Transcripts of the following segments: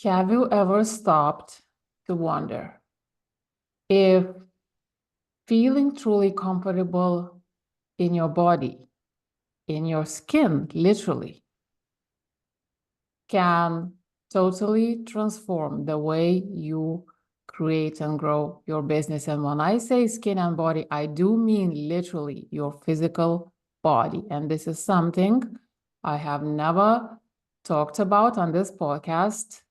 Have you ever stopped to wonder if feeling truly comfortable in your body, in your skin, literally, can totally transform the way you create and grow your business? And when I say skin and body, I do mean literally your physical body. And this is something I have never talked about on this podcast.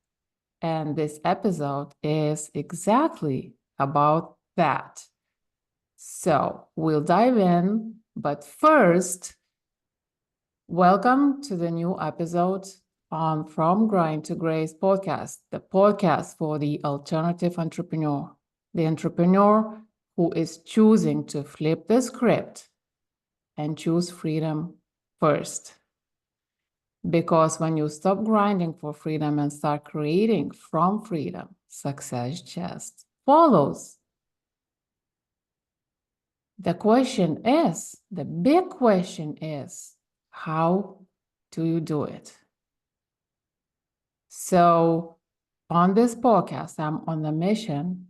And this episode is exactly about that. So we'll dive in, but first, welcome to the new episode on From Grind to Grace podcast, the podcast for the alternative entrepreneur, the entrepreneur who is choosing to flip the script and choose freedom first. Because when you stop grinding for freedom and start creating from freedom, success just follows. The question is, the big question is, how do you do it? So on this podcast, I'm on the mission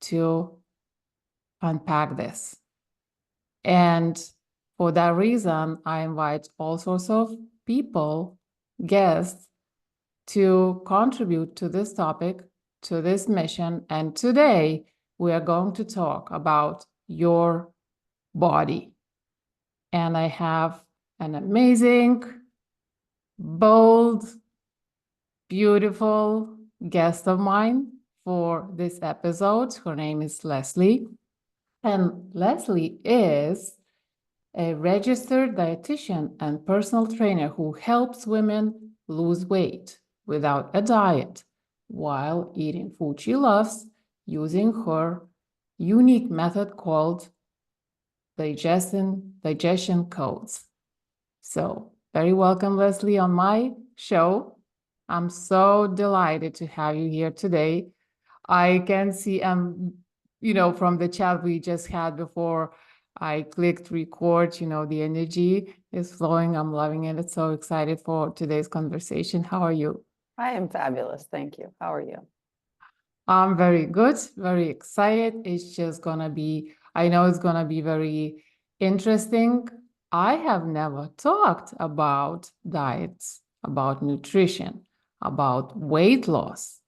to unpack this. And for that reason, I invite all sorts of people, guests, to contribute to this topic, to this mission. And today we are going to talk about your body. And I have an amazing, bold, beautiful guest of mine for this episode. Her name is Leslie. And Leslie is a registered dietitian and personal trainer who helps women lose weight without a diet while eating food she loves using her unique method called digestion codes. So very welcome, Leslie, on my show. I'm so delighted to have you here today. I can see, from the chat we just had before I clicked record, the energy is flowing. I'm loving it. It's so excited for today's conversation. How are you? I am fabulous. Thank you. How are you? I'm very good, very excited. It's just I know it's gonna be very interesting. I have never talked about diets, about nutrition, about weight loss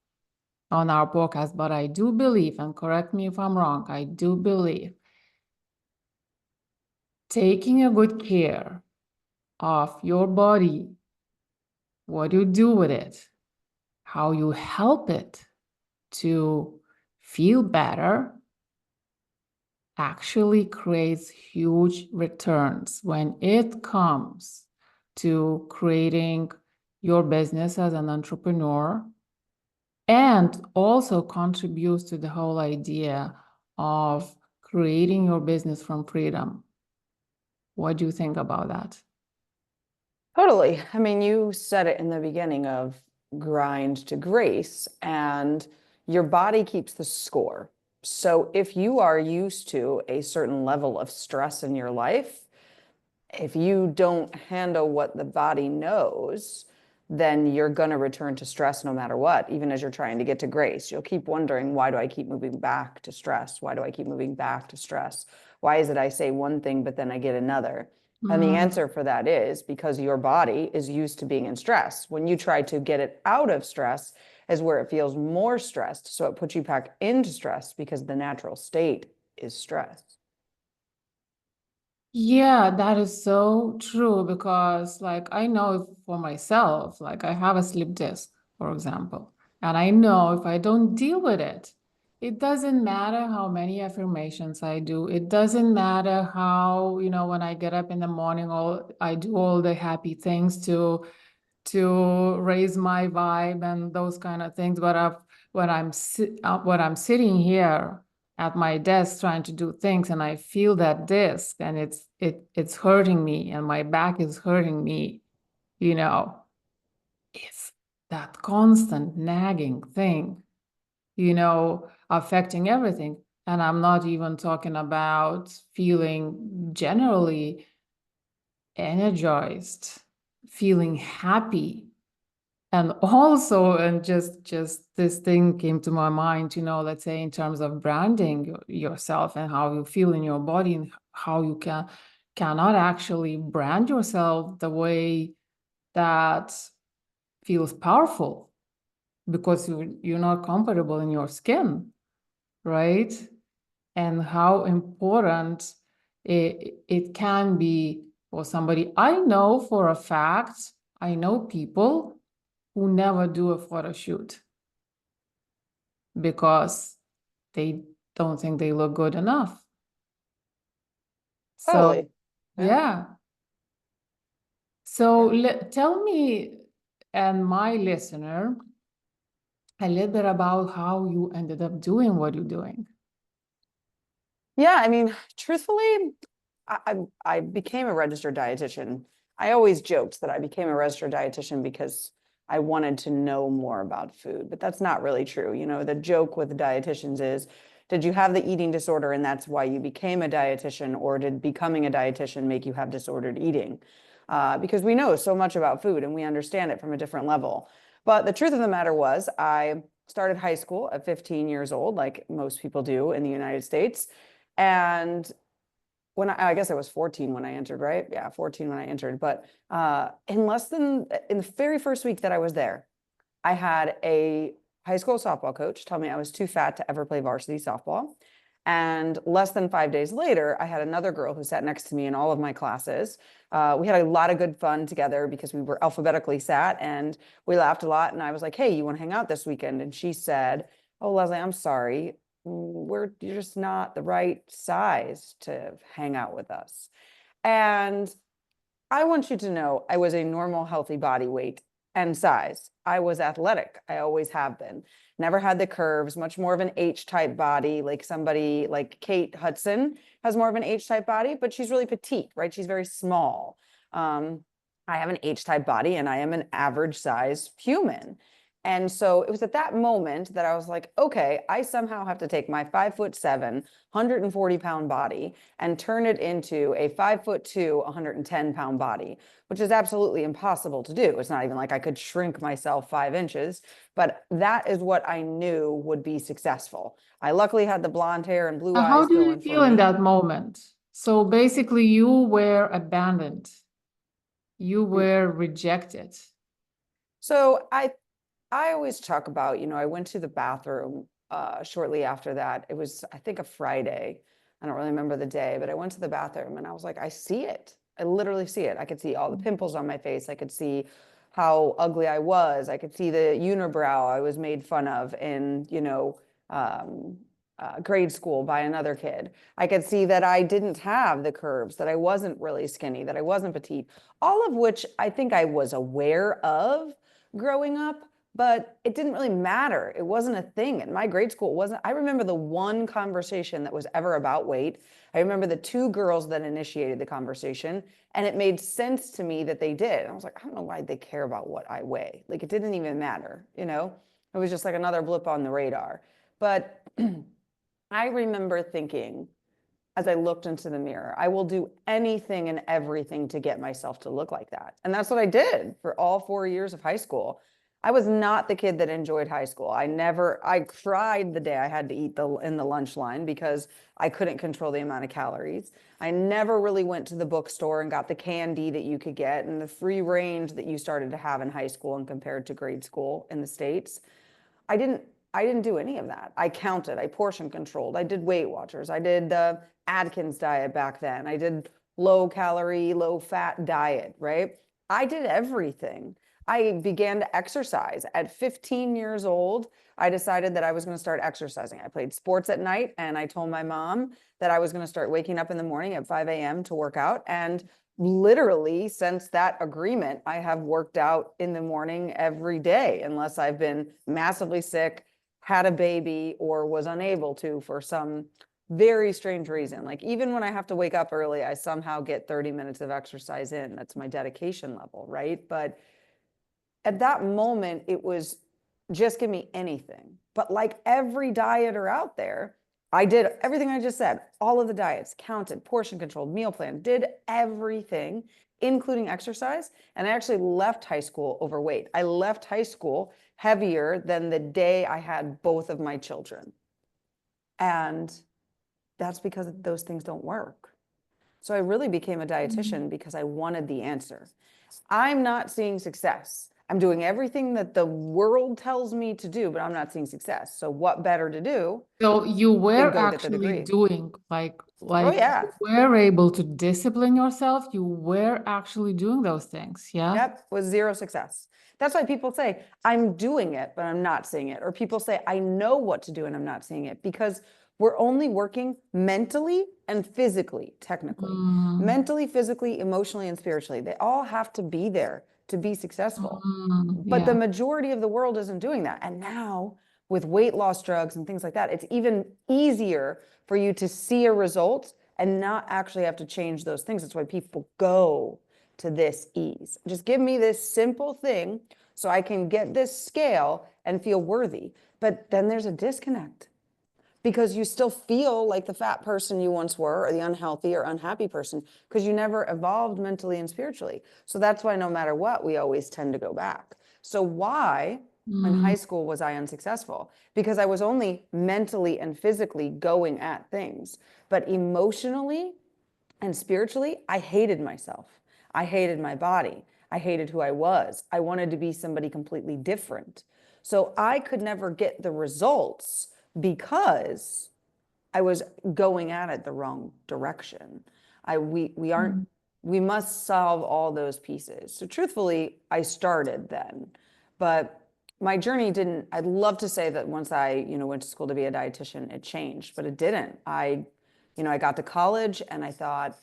on our podcast, but I do believe, and correct me if I'm wrong, I do believe taking a good care of your body, what you do with it, how you help it to feel better, actually creates huge returns when it comes to creating your business as an entrepreneur, and also contributes to the whole idea of creating your business from freedom. What do you think about that? Totally. I mean, you said it in the beginning of grind to grace, and your body keeps the score. So if you are used to a certain level of stress in your life, if you don't handle what the body knows, then you're going to return to stress no matter what, even as you're trying to get to grace. You'll keep wondering, why do I keep moving back to stress? Why do I keep moving back to stress? Why is it I say one thing, but then I get another? And the answer for that is because your body is used to being in stress. When you try to get it out of stress is where it feels more stressed. So it puts you back into stress because the natural state is stress. Yeah, that is so true because I know for myself, I have a slip disc, for example, and I know if I don't deal with it, it doesn't matter how many affirmations I do. It doesn't matter how, when I get up in the morning, I do all the happy things to raise my vibe and those kind of things. But when I'm sitting here at my desk trying to do things and I feel that disc and it's hurting me and my back is hurting me, it's that constant nagging thing, affecting everything. And I'm not even talking about feeling generally energized, feeling happy, And also, and just this thing came to my mind, let's say in terms of branding yourself and how you feel in your body and how you cannot actually brand yourself the way that feels powerful because you're not comfortable in your skin, right? And how important it can be for somebody. I know for a fact, I know people who never do a photo shoot because they don't think they look good enough. So, Totally. Yeah. yeah. So Yeah. tell me and my listener a little bit about how you ended up doing what you're doing. Yeah, I mean, truthfully, I became a registered dietitian. I always joked that I became a registered dietitian because I wanted to know more about food, but that's not really true. You know, the joke with dietitians is, did you have the eating disorder and that's why you became a dietitian, or did becoming a dietitian make you have disordered eating? Because we know so much about food and we understand it from a different level. But the truth of the matter was, I started high school at 15 years old, like most people do in the United States. And when I guess I was 14 when I entered, right? Yeah, 14 when I entered. But in the very first week that I was there, I had a high school softball coach tell me I was too fat to ever play varsity softball. And less than 5 days later, I had another girl who sat next to me in all of my classes. We had a lot of good fun together because we were alphabetically sat and we laughed a lot. And I was like, hey, you want to hang out this weekend? And she said, oh, Leslie, I'm sorry. You're just not the right size to hang out with us. And I want you to know I was a normal, healthy body weight and size. I was athletic. I always have been. Never had the curves, much more of an H type body, like somebody like Kate Hudson has more of an H type body, but she's really petite, right? She's very small. I have an H type body and I am an average size human. And so it was at that moment that I was like, okay, I somehow have to take my 5'7", 140-pound body and turn it into a 5'2", 110-pound body, which is absolutely impossible to do. It's not even like I could shrink myself 5 inches, but that is what I knew would be successful. I luckily had the blonde hair and blue Now, how eyes do you going for feel in me. that moment? So basically, you were abandoned, you Mm. were rejected. So I always talk about, I went to the bathroom shortly after that. It was, I think, a Friday. I don't really remember the day, but I went to the bathroom and I was like, I see it. I literally see it. I could see all the pimples on my face. I could see how ugly I was. I could see the unibrow I was made fun of in, um, grade school by another kid. I could see that I didn't have the curves, that I wasn't really skinny, that I wasn't petite, all of which I think I was aware of growing up, but it didn't really matter. It wasn't a thing. In my grade school, it wasn't. I remember the one conversation that was ever about weight. I remember the two girls that initiated the conversation, and it made sense to me that they did. I was like, I don't know why they care about what I weigh. Like, it didn't even matter, you know? It was just like another blip on the radar. But I remember thinking, as I looked into the mirror, I will do anything and everything to get myself to look like that. And that's what I did for all 4 years of high school. I was not the kid that enjoyed high school. I cried the day I had to eat in the lunch line because I couldn't control the amount of calories. I never really went to the bookstore and got the candy that you could get and the free range that you started to have in high school and compared to grade school in the States. I didn't I didn't do any of that. I counted, I portion controlled, I did Weight Watchers, I did the Atkins diet back then. I did low calorie, low fat diet, right? I did everything. I began to exercise at 15 years old. I decided that I was going to start exercising. I played sports at night and I told my mom that I was going to start waking up in the morning at 5 a.m. to work out. And literally, since that agreement, I have worked out in the morning every day, unless I've been massively sick, had a baby, or was unable to for some very strange reason. Like, even when I have to wake up early, I somehow get 30 minutes of exercise in. That's my dedication level, right? But at that moment, it was just give me anything. But like every dieter out there, I did everything I just said, all of the diets, counted, portion controlled, meal plan, did everything, including exercise. And I actually left high school overweight. I left high school heavier than the day I had both of my children. And that's because those things don't work. So I really became a dietitian because I wanted the answer. I'm not seeing success. I'm doing everything that the world tells me to do, but I'm not seeing success. So what better to do So you than were go get the actually degree? doing Oh like yeah. you were able to discipline yourself. You were actually doing those things. Yeah. Yep, with zero success. That's why people say, I'm doing it, but I'm not seeing it. Or people say, I know what to do and I'm not seeing it, because we're only working mentally and physically, technically. Mentally, physically, emotionally, and spiritually. They all have to be there to be successful. But the Yeah. majority of the world isn't doing that. And now with weight loss drugs and things like that, it's even easier for you to see a result and not actually have to change those things. That's why people go to this ease. Just give me this simple thing so I can get this scale and feel worthy. But then there's a disconnect, because you still feel like the fat person you once were, or the unhealthy or unhappy person, because you never evolved mentally and spiritually. So that's why no matter what, we always tend to go back. So why in high school was I unsuccessful? Because I was only mentally and physically going at things, but emotionally and spiritually, I hated myself. I hated my body. I hated who I was. I wanted to be somebody completely different. So I could never get the results because I was going at it the wrong direction. We aren't, we must solve all those pieces. So truthfully, I started then, but my journey didn't. I'd love to say that once I, went to school to be a dietitian, it changed, but it didn't. I got to college and I thought,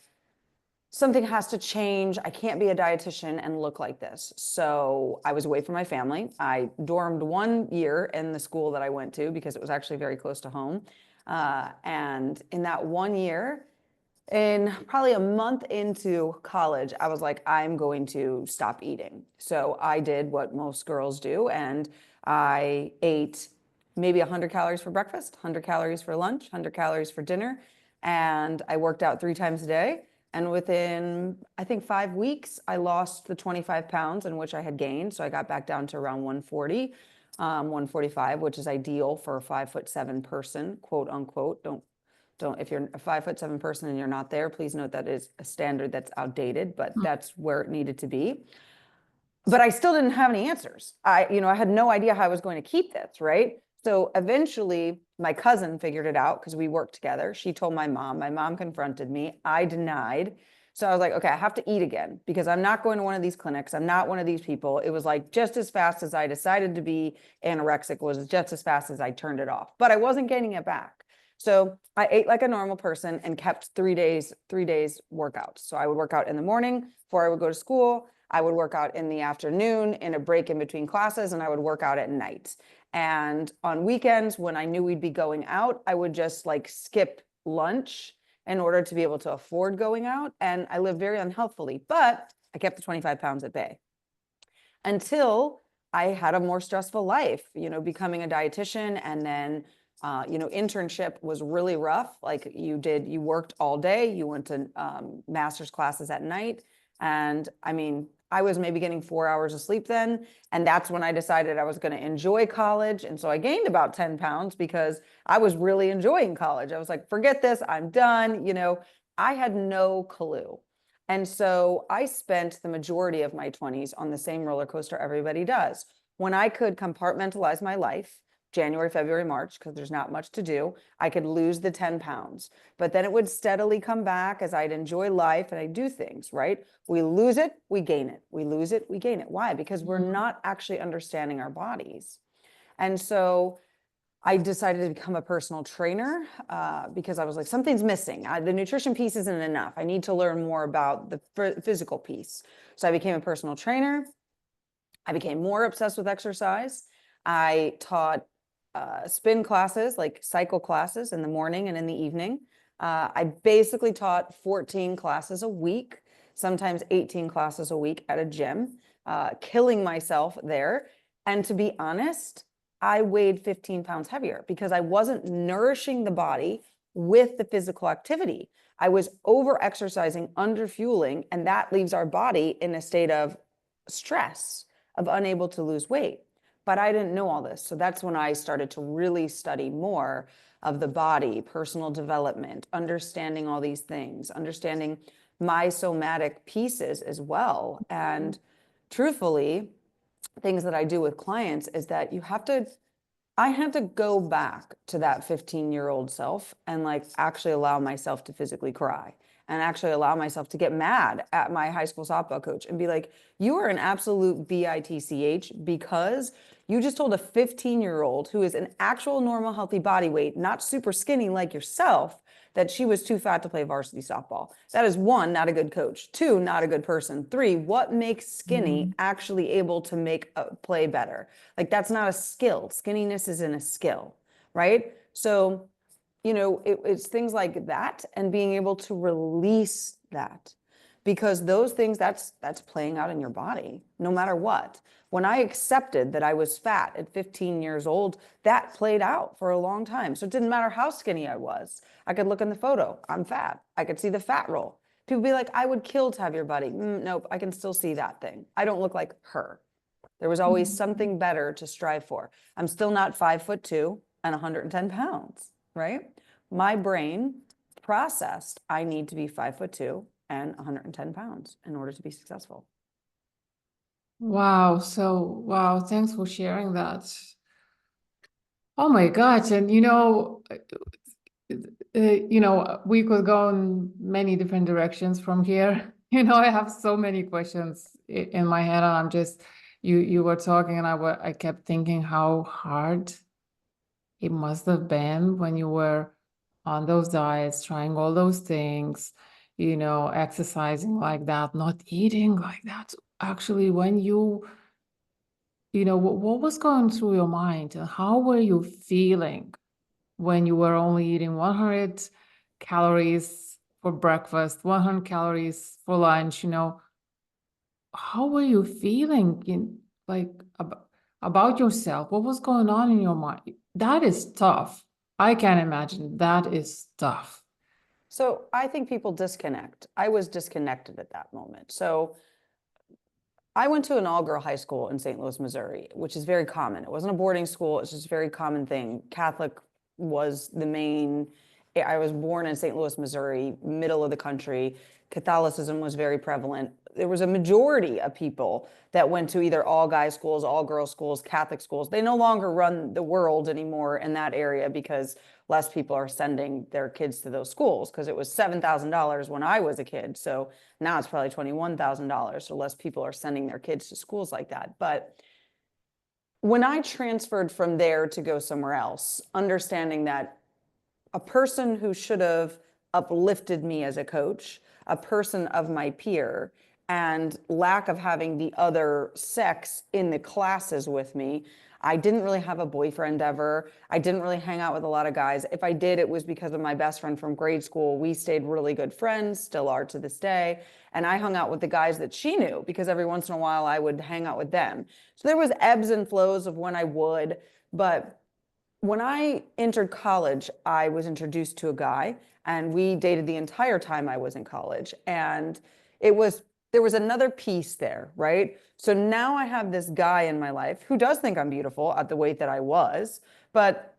something has to change. I can't be a dietitian and look like this. So I was away from my family. I dormed 1 year in the school that I went to because it was actually very close to home. And in that 1 year, in probably a month into college, I was like, I'm going to stop eating. So I did what most girls do, and I ate maybe 100 calories for breakfast, 100 calories for lunch, 100 calories for dinner, and I worked out 3 times a day. And within, I think, 5 weeks, I lost the 25 pounds in which I had gained. So I got back down to around 140, 145, which is ideal for a 5'7" person, quote unquote. Don't, if you're a 5'7" person and you're not there, please note that is a standard that's outdated, but that's where it needed to be. But I still didn't have any answers. I had no idea how I was going to keep this, right? So eventually my cousin figured it out because we worked together. She told my mom confronted me, I denied. So I was like, okay, I have to eat again because I'm not going to one of these clinics. I'm not one of these people. It was like just as fast as I decided to be anorexic was just as fast as I turned it off, but I wasn't getting it back. So I ate like a normal person and kept 3 days workouts. So I would work out in the morning before I would go to school. I would work out in the afternoon in a break in between classes, and I would work out at night. And on weekends, when I knew we'd be going out, I would just like skip lunch in order to be able to afford going out. And I lived very unhealthfully, but I kept the 25 pounds at bay until I had a more stressful life, becoming a dietitian. And then, internship was really rough. Like you worked all day, you went to master's classes at night. And I mean, I was maybe getting 4 hours of sleep then. And that's when I decided I was going to enjoy college. And so I gained about 10 pounds because I was really enjoying college. I was like, forget this, I'm done. I had no clue. And so I spent the majority of my 20s on the same roller coaster everybody does. When I could compartmentalize my life, January, February, March, because there's not much to do, I could lose the 10 pounds. But then it would steadily come back as I'd enjoy life and I do things, right? We lose it, we gain it. We lose it, we gain it. Why? Because we're not actually understanding our bodies. And so I decided to become a personal trainer because I was like, something's missing. The nutrition piece isn't enough. I need to learn more about the physical piece. So I became a personal trainer. I became more obsessed with exercise. I taught spin classes, like cycle classes in the morning and in the evening. I basically taught 14 classes a week, sometimes 18 classes a week at a gym, killing myself there. And to be honest, I weighed 15 pounds heavier because I wasn't nourishing the body with the physical activity. I was over exercising, under fueling, and that leaves our body in a state of stress, of unable to lose weight. But I didn't know all this. So that's when I started to really study more of the body, personal development, understanding all these things, understanding my somatic pieces as well. And truthfully, things that I do with clients is that I had to go back to that 15-year-old self and like actually allow myself to physically cry and actually allow myself to get mad at my high school softball coach and be like, you are an absolute bitch because you just told a 15-year-old who is an actual normal healthy body weight, not super skinny like yourself, that she was too fat to play varsity softball. That is one, not a good coach. Two, not a good person. Three, what makes skinny actually able to make a play better? Like that's not a skill. Skinniness isn't a skill, right? So, it's things like that and being able to release that because those things that's playing out in your body no matter what. When I accepted that I was fat at 15 years old, that played out for a long time. So it didn't matter how skinny I was. I could look in the photo, I'm fat. I could see the fat roll. People be like, I would kill to have your body. Nope, I can still see that thing. I don't look like her. There was always something better to strive for. I'm still not 5'2" and 110 pounds, right? My brain processed I need to be 5'2" and 110 pounds in order to be successful. Wow. So, wow. Thanks for sharing that. Oh my gosh. And we could go in many different directions from here. I have so many questions in my head, and I'm just, you were talking, and I kept thinking how hard it must have been when you were on those diets, trying all those things, exercising like that, not eating like that. Actually, when what was going through your mind and how were you feeling when you were only eating 100 calories for breakfast, 100 calories for lunch, how were you feeling like about yourself? What was going on in your mind? That is tough. I can imagine that is tough. So I think people disconnect. I was disconnected at that moment. So I went to an all-girl high school in St. Louis, Missouri, which is very common. It wasn't a boarding school. It's just a very common thing. Catholic was the main. I was born in St. Louis, Missouri, middle of the country. Catholicism was very prevalent. There was a majority of people that went to either all guy schools, all girl schools, Catholic schools. They no longer run the world anymore in that area because less people are sending their kids to those schools because it was $7,000 when I was a kid. So now it's probably $21,000. So less people are sending their kids to schools like that. But when I transferred from there to go somewhere else, understanding that a person who should have uplifted me as a coach, a person of my peer, and lack of having the other sex in the classes with me. I didn't really have a boyfriend ever. I didn't really hang out with a lot of guys. If I did, it was because of my best friend from grade school. We stayed really good friends, still are to this day. And I hung out with the guys that she knew because every once in a while I would hang out with them. So there was ebbs and flows of when I would, but when I entered college, I was introduced to a guy and we dated the entire time I was in college. And there was another piece there, right? So now I have this guy in my life who does think I'm beautiful at the weight that I was, but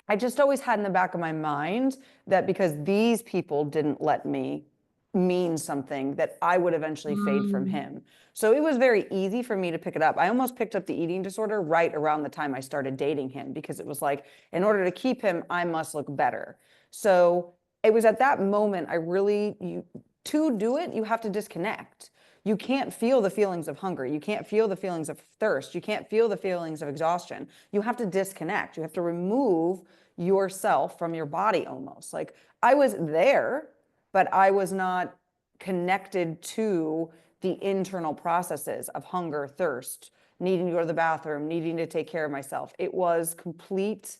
I just always had in the back of my mind that because these people didn't let me mean something, that I would eventually fade from Mm. him. So it was very easy for me to pick it up. I almost picked up the eating disorder right around the time I started dating him because it was like, in order to keep him, I must look better. So it was at that moment to do it, you have to disconnect. You can't feel the feelings of hunger. You can't feel the feelings of thirst. You can't feel the feelings of exhaustion. You have to disconnect. You have to remove yourself from your body almost. Like I was there, but I was not connected to the internal processes of hunger, thirst, needing to go to the bathroom, needing to take care of myself. It was complete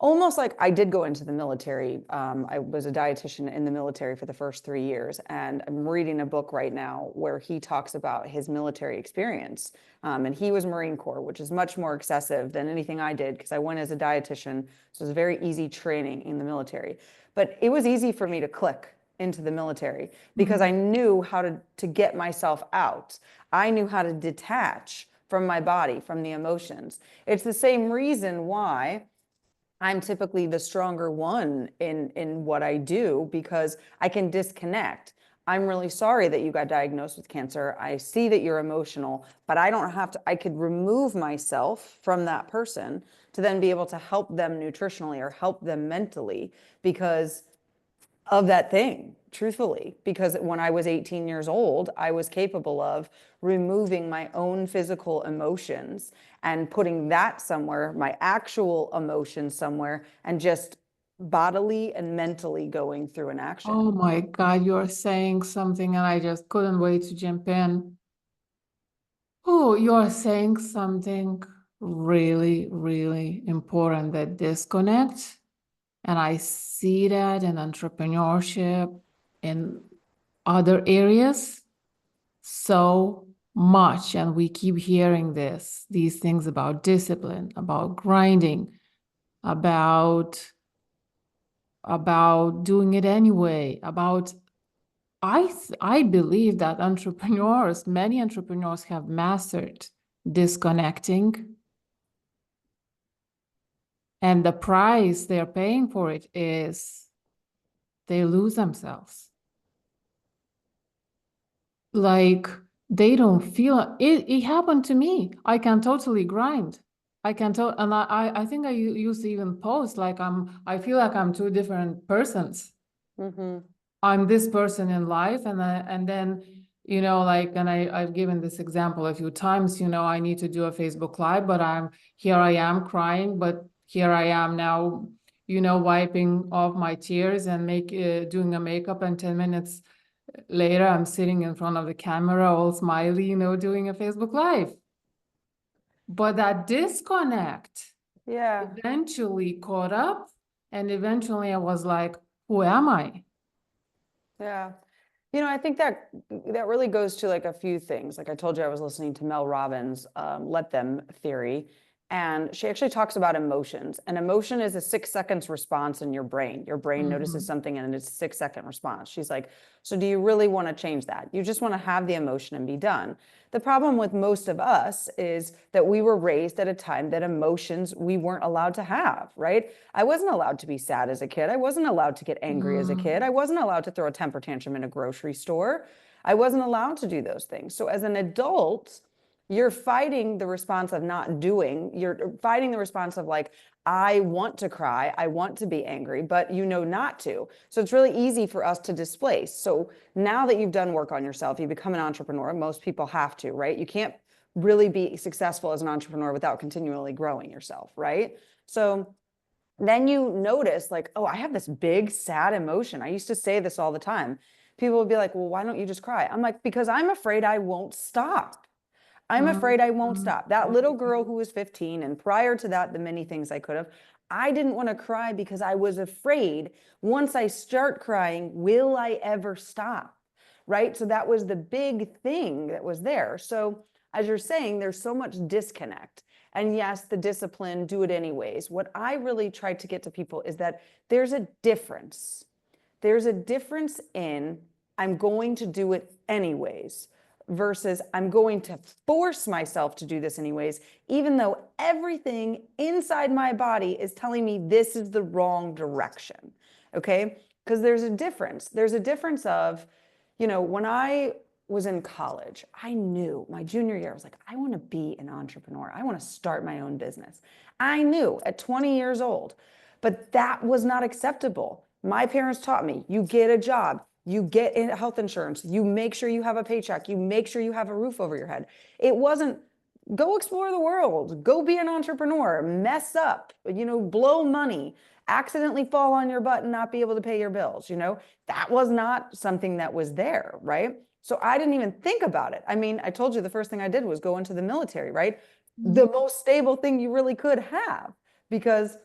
Almost like I did go into the military. I was a dietitian in the military for the first 3 years, and I'm reading a book right now where he talks about his military experience. And he was Marine Corps, which is much more excessive than anything I did because I went as a dietitian. So it was very easy training in the military. But it was easy for me to click into the military because I knew how to get myself out. I knew how to detach from my body, from the emotions. It's the same reason why I'm typically the stronger one in what I do because I can disconnect. I'm really sorry that you got diagnosed with cancer. I see that you're emotional, but I don't have to, I could remove myself from that person to then be able to help them nutritionally or help them mentally because of that thing, truthfully, because when I was 18 years old, I was capable of removing my own physical emotions and putting that somewhere, my actual emotions somewhere, and just bodily and mentally going through an Oh action. my God, you're saying something and I just couldn't wait to jump in. Oh, you're saying something really, really important, that disconnect. And I see that in entrepreneurship, in other areas, so much. And we keep hearing these things about discipline, about grinding, about doing it anyway, about I believe that many entrepreneurs have mastered disconnecting, and the price they're paying for it is they lose themselves. Like they don't feel it. It happened to me. I can totally grind. I can tell, and I think I used to even post like I feel like I'm two different persons. Mm-hmm. I'm this person in life, and then like, and I've given this example a few times. I need to do a Facebook Live, but I am crying, but here I am now, wiping off my tears and doing a makeup, and 10 minutes later I'm sitting in front of the camera, all smiley, doing a Facebook Live. But that disconnect Yeah. eventually caught up, and eventually I was like, who am I? Yeah. I think that really goes to like a few things. Like I told you, I was listening to Mel Robbins' "Let Them" theory, and she actually talks about emotions. And emotion is a 6 seconds response in your brain. Your brain notices Mhm. something, and it's a 6 second response. She's like, "So do you really want to change that? You just want to have the emotion and be done." The problem with most of us is that we were raised at a time that emotions we weren't allowed to have, right? I wasn't allowed to be sad as a kid. I wasn't allowed to get angry as a kid. I wasn't allowed to throw a temper tantrum in a grocery store. I wasn't allowed to do those things. So as an adult, you're fighting the response of not doing, you're fighting the response of like, I want to cry, I want to be angry, but you know not to. So it's really easy for us to displace. So now that you've done work on yourself, you become an entrepreneur. Most people have to, right? You can't really be successful as an entrepreneur without continually growing yourself, right? So then you notice like, oh, I have this big sad emotion. I used to say this all the time. People would be like, well, why don't you just cry? I'm like, because I'm afraid I won't stop. I'm afraid I won't Mhm. stop. That little girl who was 15, and prior to that, the many things I could have, I didn't want to cry because I was afraid once I start crying, will I ever stop? Right? So that was the big thing that was there. So as you're saying, there's so much disconnect. And yes, the discipline, do it anyways. What I really try to get to people is that there's a difference. There's a difference in I'm going to do it anyways versus I'm going to force myself to do this anyways, even though everything inside my body is telling me this is the wrong direction. Okay? Because there's a difference. There's a difference of, when I was in college, I knew my junior year, I was like, I want to be an entrepreneur. I want to start my own business. I knew at 20 years old, but that was not acceptable. My parents taught me you get a job, you get health insurance, you make sure you have a paycheck, you make sure you have a roof over your head. It wasn't go explore the world, go be an entrepreneur, mess up, blow money, accidentally fall on your butt and not be able to pay your bills. That was not something that was there, right? So I didn't even think about it. I mean, I told you the first thing I did was go into the military, right? The most stable thing you really could have because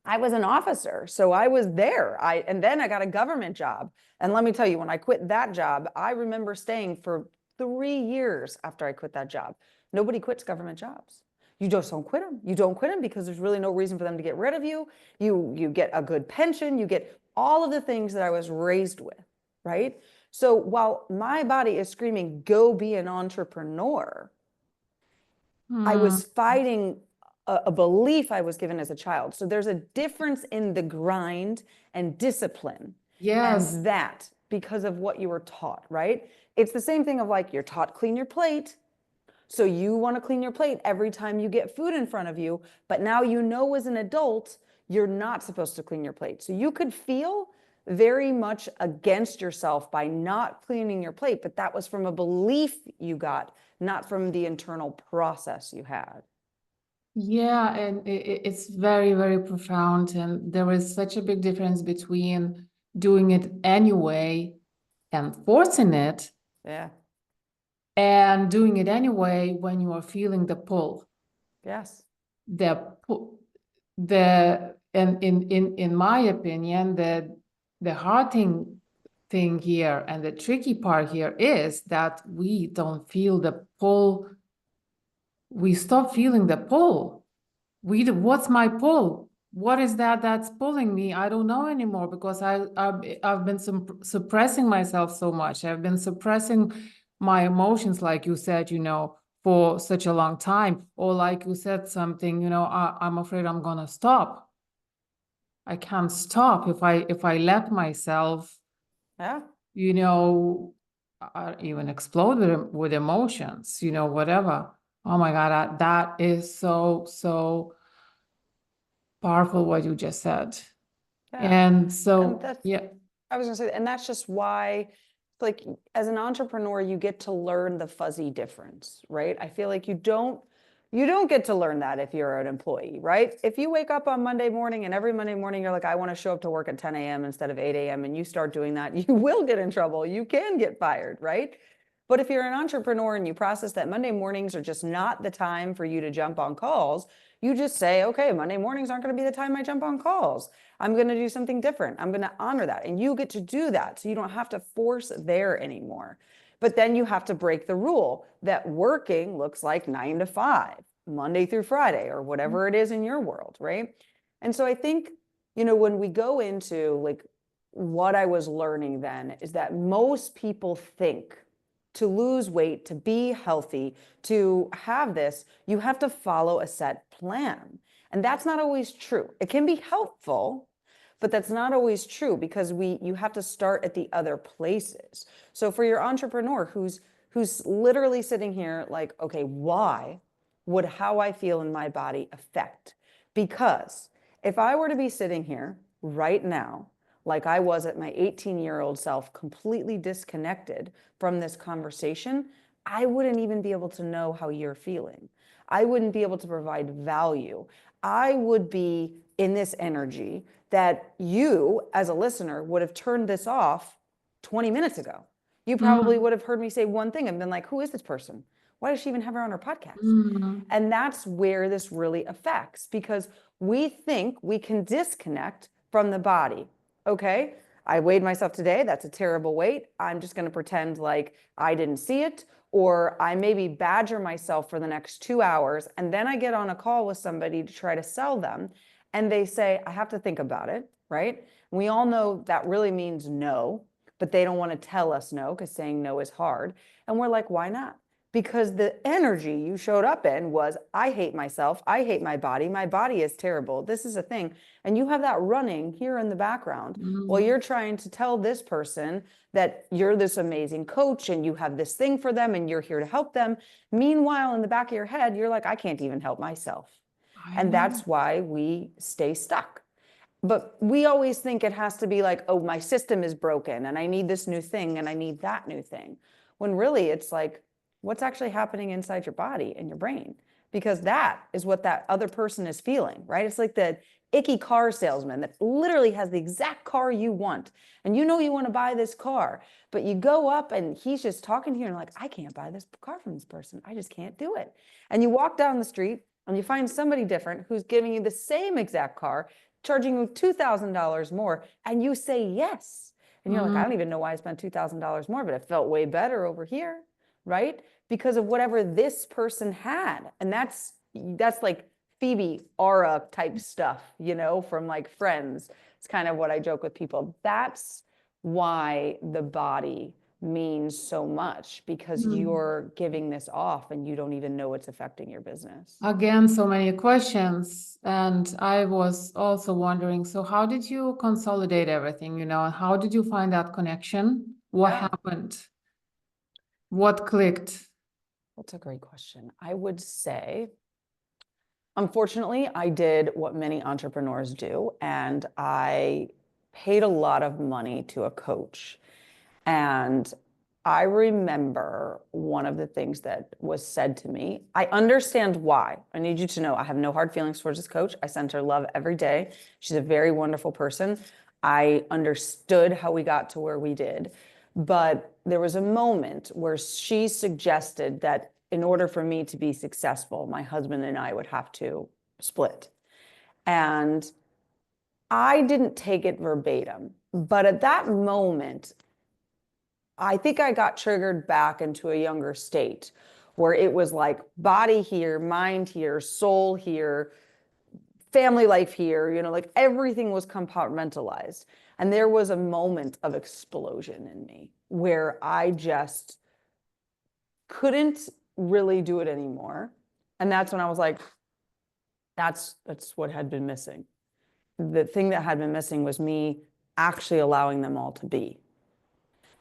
I was an officer, so I was there. And then I got a government job. And let me tell you, when I quit that job, I remember staying for 3 years after I quit that job. Nobody quits government jobs. You just don't quit them. You don't quit them because there's really no reason for them to get rid of you. You get a good pension, you get all of the things that I was raised with, right? So while my body is screaming, go be an entrepreneur, I was fighting a belief I was given as a child. So there's a difference in the grind and discipline. Yes. And that because of what you were taught, right? It's the same thing of like you're taught clean your plate. So you want to clean your plate every time you get food in front of you, but now you know as an adult, you're not supposed to clean your plate. So you could feel very much against yourself by not cleaning your plate, but that was from a belief you got, not from the internal process you had. Yeah, and it's very, very profound. And there is such a big difference between doing it anyway and forcing it, Yeah. and doing it anyway when you are feeling the pull. Yes. The the and in my opinion, the hard thing here and the tricky part here is that we don't feel the pull. We stop feeling the pull. What's my pull? What is that that's pulling me? I don't know anymore because I've been suppressing myself so much. I've been suppressing my emotions, like you said, for such a long time. Or like you said something, I'm afraid I'm gonna stop. I can't stop if I let myself, Yeah. you know, even explode with emotions, whatever. Oh my God, that is so powerful what you just said. Yeah. And And so, that's, yeah. I was gonna say, and that's just why, like, as an entrepreneur, you get to learn the fuzzy difference, right? I feel like you don't get to learn that if you're an employee, right? If you wake up on Monday morning and every Monday morning you're like, I want to show up to work at 10 a.m. instead of 8 a.m. and you start doing that, you will get in trouble. You can get fired, right? But if you're an entrepreneur and you process that Monday mornings are just not the time for you to jump on calls, you just say, okay, Monday mornings aren't going to be the time I jump on calls. I'm going to do something different. I'm going to honor that. And you get to do that. So you don't have to force there anymore. But then you have to break the rule that working looks like 9 to 5, Monday through Friday, or whatever it is in your world, right? And so I think, when we go into like what I was learning then is that most people think to lose weight, to be healthy, to have this, you have to follow a set plan. And that's not always true. It can be helpful, but that's not always true because you have to start at the other places. So for your entrepreneur who's literally sitting here like, okay, why would how I feel in my body affect? Because if I were to be sitting here right now, like I was at my 18-year-old self, completely disconnected from this conversation, I wouldn't even be able to know how you're feeling. I wouldn't be able to provide value. I would be in this energy that you, as a listener, would have turned this off 20 minutes ago. You probably Mm, would have heard me say one thing and been like, who is this person? Why does she even have her on her podcast? mm, And that's where this really affects because we think we can disconnect from the body. Okay, I weighed myself today. That's a terrible weight. I'm just going to pretend like I didn't see it. Or I maybe badger myself for the next 2 hours. And then I get on a call with somebody to try to sell them. And they say, I have to think about it. Right. And we all know that really means no, but they don't want to tell us no because saying no is hard. And we're like, why not? Because the energy you showed up in was, I hate myself. I hate my body. My body is terrible. This is a thing. And you have that running here in the background while mm. you're trying to tell this person that you're this amazing coach and you have this thing for them and you're here to help them. Meanwhile, in the back of your head, you're like, I can't even help myself. I And know. that's why we stay stuck. But we always think it has to be like, oh, my system is broken and I need this new thing and I need that new thing. When really it's like, what's actually happening inside your body and your brain? Because that is what that other person is feeling, right? It's like the icky car salesman that literally has the exact car you want. And you know you want to buy this car, but you go up and he's just talking to you and like, I can't buy this car from this person. I just can't do it. And you walk down the street and you find somebody different who's giving you the same exact car, charging you $2,000 more, and you say yes. And you're like, I Mm-hmm. don't even know why I spent $2,000 more, but it felt way better over here, right? Because of whatever this person had. And that's like Phoebe aura type stuff, you know, from like Friends. It's kind of what I joke with people. That's why the body means so much, because you're giving this off and you don't even know it's affecting your business. Again, so many questions. And I was also wondering, so how did you consolidate everything, you know, and how did you find that connection? What Yeah, happened? What clicked? that's a great question. I would say, unfortunately, I did what many entrepreneurs do, and I paid a lot of money to a coach. And I remember one of the things that was said to me. I understand why. I need you to know I have no hard feelings towards this coach. I send her love every day. She's a very wonderful person. I understood how we got to where we did. But there was a moment where she suggested that in order for me to be successful, my husband and I would have to split. And I didn't take it verbatim, but at that moment, I think I got triggered back into a younger state where it was like body here, mind here, soul here, family life here, you know, like everything was compartmentalized. And there was a moment of explosion in me where I just couldn't really do it anymore. And that's when I was like, that's what had been missing. The thing that had been missing was me actually allowing them all to be,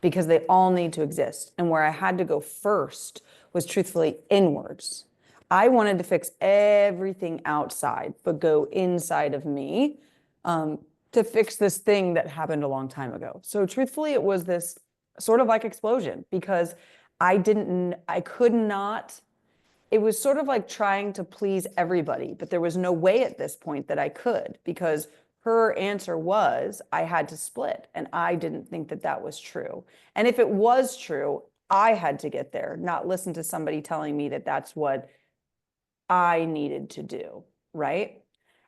because they all need to exist. And where I had to go first was truthfully inwards. I wanted to fix everything outside, but go inside of me to fix this thing that happened a long time ago. So truthfully, it was this sort of like explosion, because I could not, it was sort of like trying to please everybody, but there was no way at this point that I could, because her answer was I had to split. And I didn't think that that was true. And if it was true, I had to get there, not listen to somebody telling me that that's what I needed to do. Right.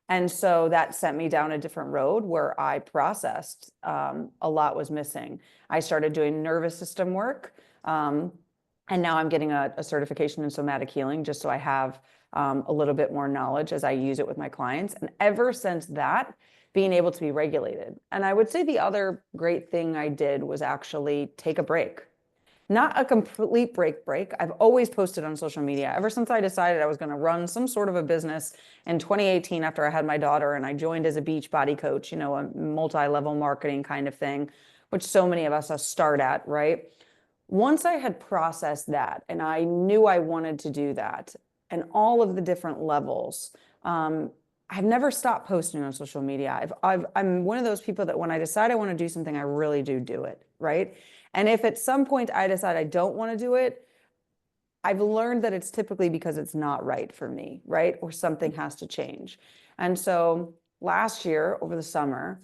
And so that sent me down a different road where I processed a lot was missing. I started doing nervous system work. And now I'm getting a certification in somatic healing, just so I have a little bit more knowledge as I use it with my clients. And ever since that, being able to be regulated. And I would say the other great thing I did was actually take a break. Not a complete break. I've always posted on social media ever since I decided I was going to run some sort of a business in 2018 after I had my daughter, and I joined as a beach body coach, you know, a multi-level marketing kind of thing, which so many of us start at, right? Once I had processed that and I knew I wanted to do that and all of the different levels, I've never stopped posting on social media. I'm one of those people that when I decide I want to do something, I really do it, right? And if at some point I decide I don't want to do it, I've learned that it's typically because it's not right for me, right? Or something has to change. And so last year over the summer,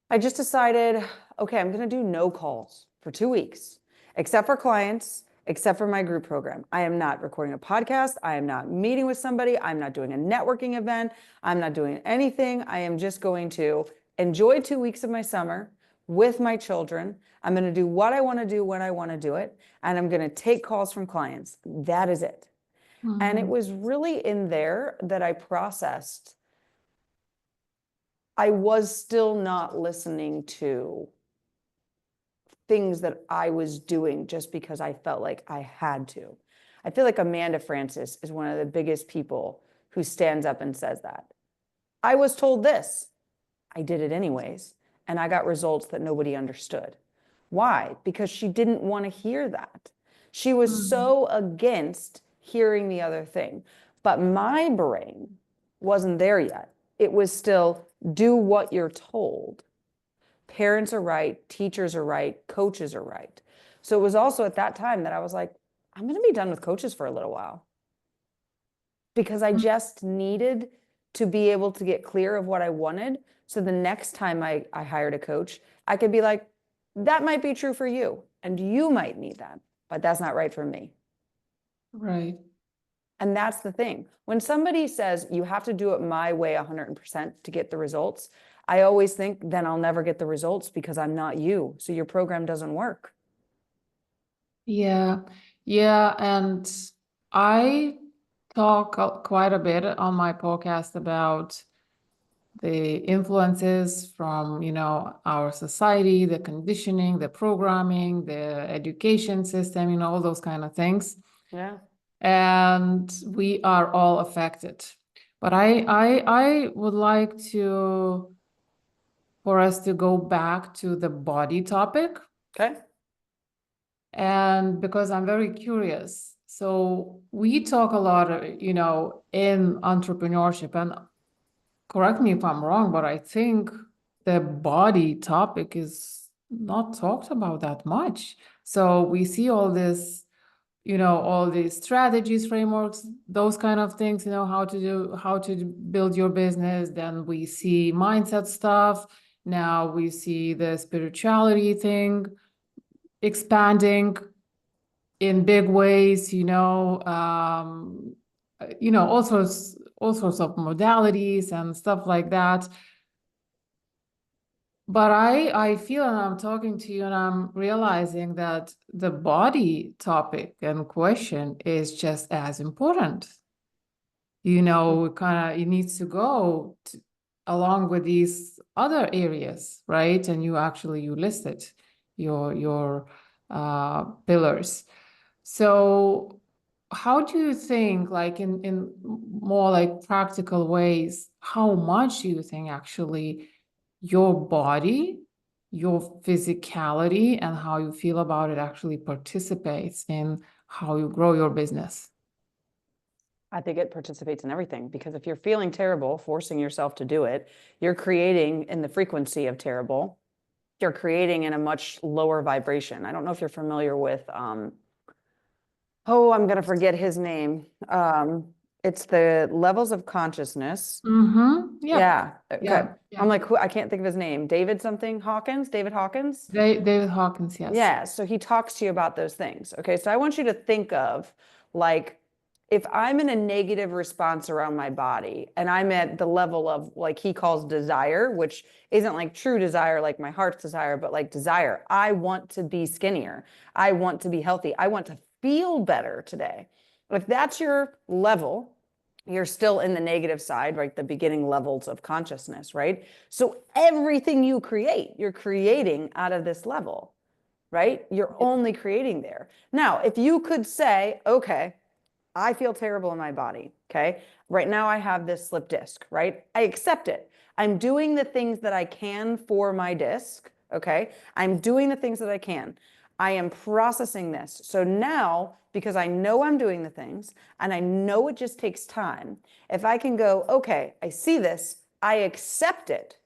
I just decided, okay, I'm going to do no calls for 2 weeks, except for clients, except for my group program. I am not recording a podcast. I am not meeting with somebody. I'm not doing a networking event. I'm not doing anything. I am just going to enjoy 2 weeks of my summer with my children. I'm going to do what I want to do when I want to do it. And I'm going to take calls from clients. That is it. And it was really in there that I processed. I was still not listening to things that I was doing just because I felt like I had to. I feel like Amanda Francis is one of the biggest people who stands up and says that. I was told this. I did it anyways. And I got results that nobody understood. Why? Because she didn't want to hear that. She was so against hearing the other thing. But my brain wasn't there yet. It was still do what you're told. Parents are right, teachers are right, coaches are right. So it was also at that time that I was like, I'm going to be done with coaches for a little while, because I just needed to be able to get clear of what I wanted. So the next time I hired a coach, I could be like, that might be true for you, and you might need that, but that's not right for me. Right. And that's the thing. When somebody says you have to do it my way 100% to get the results, I always think then I'll never get the results because I'm not you. So your program doesn't work. Yeah. Yeah. And I talk quite a bit on my podcast about the influences from, our society, the conditioning, the programming, the education system, all those kind of things. Yeah. And we are all affected. But I would like for us to go back to the body topic. Okay. And because I'm very curious. So we talk a lot, in entrepreneurship, and correct me if I'm wrong, but I think the body topic is not talked about that much. So we see all this, all these strategies, frameworks, those kind of things, how to build your business. Then we see mindset stuff. Now we see the spirituality thing expanding in big ways, all sorts of modalities and stuff like that. But I feel, and I'm talking to you and I'm realizing that the body topic and question is just as important. It needs to go along with these other areas, right? And you listed your pillars. So how do you think, like in more like practical ways, how much do you think actually your body, your physicality, and how you feel about it actually participates in how you grow your business? I think it participates in everything because if you're feeling terrible, forcing yourself to do it, you're creating in the frequency of terrible, you're creating in a much lower vibration. I don't know if you're familiar with, oh, I'm going to forget his name. It's the levels of consciousness. Mm-hmm. Yep. Yeah. Okay. Yeah. I'm Yeah. like, who, I can't think of his name. David something Hawkins, David Hawkins. David Hawkins, yes. Yeah, so he talks to you about those things. Okay, so I want you to think of like if I'm in a negative response around my body and I'm at the level of like he calls desire, which isn't like true desire, like my heart's desire, but like desire. I want to be skinnier. I want to be healthy. I want to feel better today. If that's your level, you're still in the negative side, right? The beginning levels of consciousness, right? So everything you create, you're creating out of this level, right? You're only creating there. Now, if you could say, okay, I feel terrible in my body. Okay. Right now I have this slip disc, right? I accept it. I'm doing the things that I can for my disc. Okay. I'm doing the things that I can. I am processing this. So now, because I know I'm doing the things and I know it just takes time, if I can go, okay, I see this, I accept it.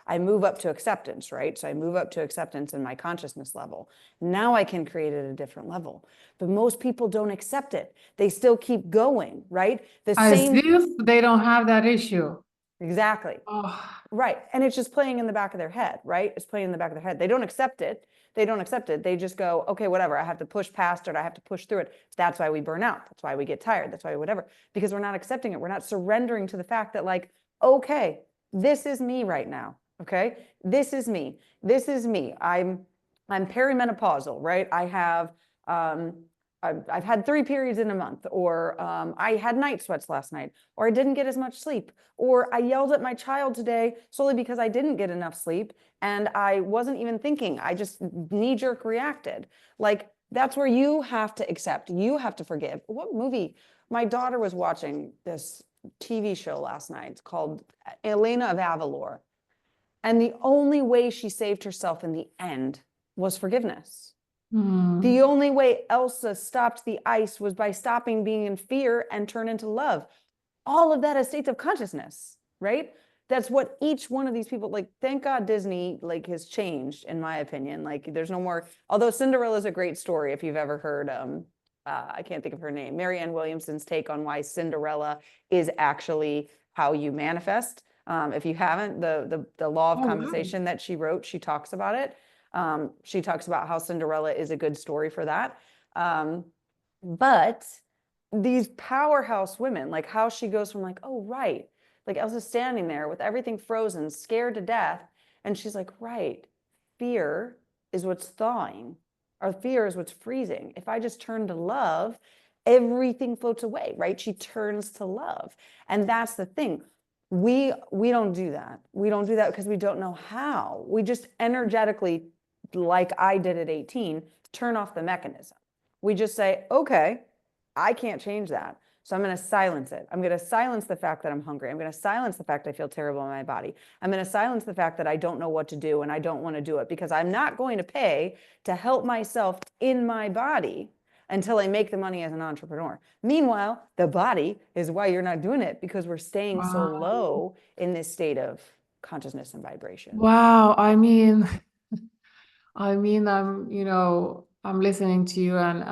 I move up to acceptance, right? So I move up to acceptance in my consciousness level. Now I can create it at a different level. But most people don't accept it. They still keep going, right? The As same, if they don't have that issue. exactly. Oh, Right. And it's just playing in the back of their head, right? It's playing in the back of their head. They don't accept it. They don't accept it. They just go, okay, whatever. I have to push past it. I have to push through it. That's why we burn out. That's why we get tired. That's why whatever, because we're not accepting it. We're not surrendering to the fact that like, okay, this is me right now. Okay. This is me. This is me. I'm perimenopausal, right? I have, I've had 3 periods in a month, or I had night sweats last night, or I didn't get as much sleep, or I yelled at my child today solely because I didn't get enough sleep and I wasn't even thinking. I just knee-jerk reacted. Like that's where you have to accept. You have to forgive. What movie? My daughter was watching this TV show last night. It's called Elena of Avalor. And the only way she saved herself in the end was forgiveness. The only way Elsa stopped the ice was by stopping being in fear and turn into love. All of that is states of consciousness, right? That's what each one of these people, like, thank God Disney like has changed, in my opinion. Like there's no more, although Cinderella is a great story if you've ever heard I can't think of her name, Marianne Williamson's take on why Cinderella is actually how you manifest. If you haven't, the law of oh, wow. compensation that she wrote, she talks about it. She talks about how Cinderella is a good story for that. But these powerhouse women, like how she goes from like, oh, right. Like Elsa's standing there with everything frozen, scared to death. And she's like, right, fear is what's thawing, or fear is what's freezing. If I just turn to love, everything floats away, right? She turns to love. And that's the thing. We don't do that. We don't do that because we don't know how. We just energetically, like I did at 18, turn off the mechanism. We just say, okay, I can't change that. So I'm going to silence it. I'm going to silence the fact that I'm hungry. I'm going to silence the fact I feel terrible in my body. I'm going to silence the fact that I don't know what to do and I don't want to do it, because I'm not going to pay to help myself in my body until I make the money as an entrepreneur. Meanwhile, the body is why you're not doing it, because we're staying so Wow. low in this state of consciousness and vibration. Wow. I'm listening to you and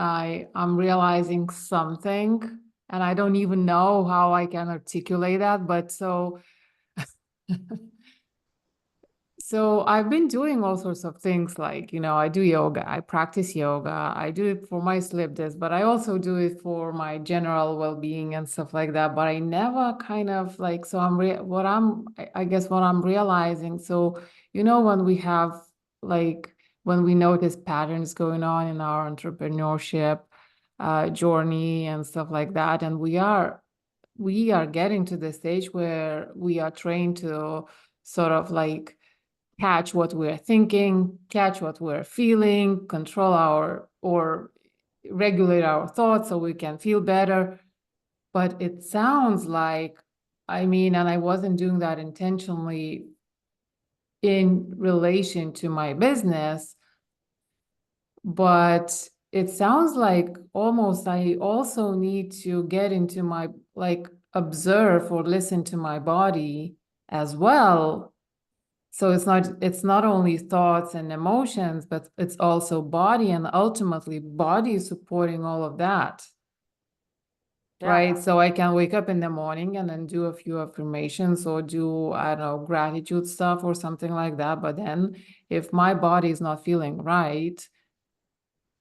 I'm realizing something and I don't even know how I can articulate that, but so I've been doing all sorts of things like, I do yoga, I practice yoga, I do it for my sleep desk, but I also do it for my general well-being and stuff like that. But I never kind of like, so I guess what I'm realizing. So, when we have like, when we notice patterns going on in our entrepreneurship journey and stuff like that, and we are getting to the stage where we are trained to sort of like catch what we're thinking, catch what we're feeling, control or regulate our thoughts so we can feel better. But it sounds like, and I wasn't doing that intentionally in relation to my business, but it sounds like almost I also need to get into my, like, observe or listen to my body as well. So it's not only thoughts and emotions, but it's also body, and ultimately body is supporting all of that, Yeah, right? So I can wake up in the morning and then do a few affirmations or do, I don't know, gratitude stuff or something like that. But then if my body is not feeling right,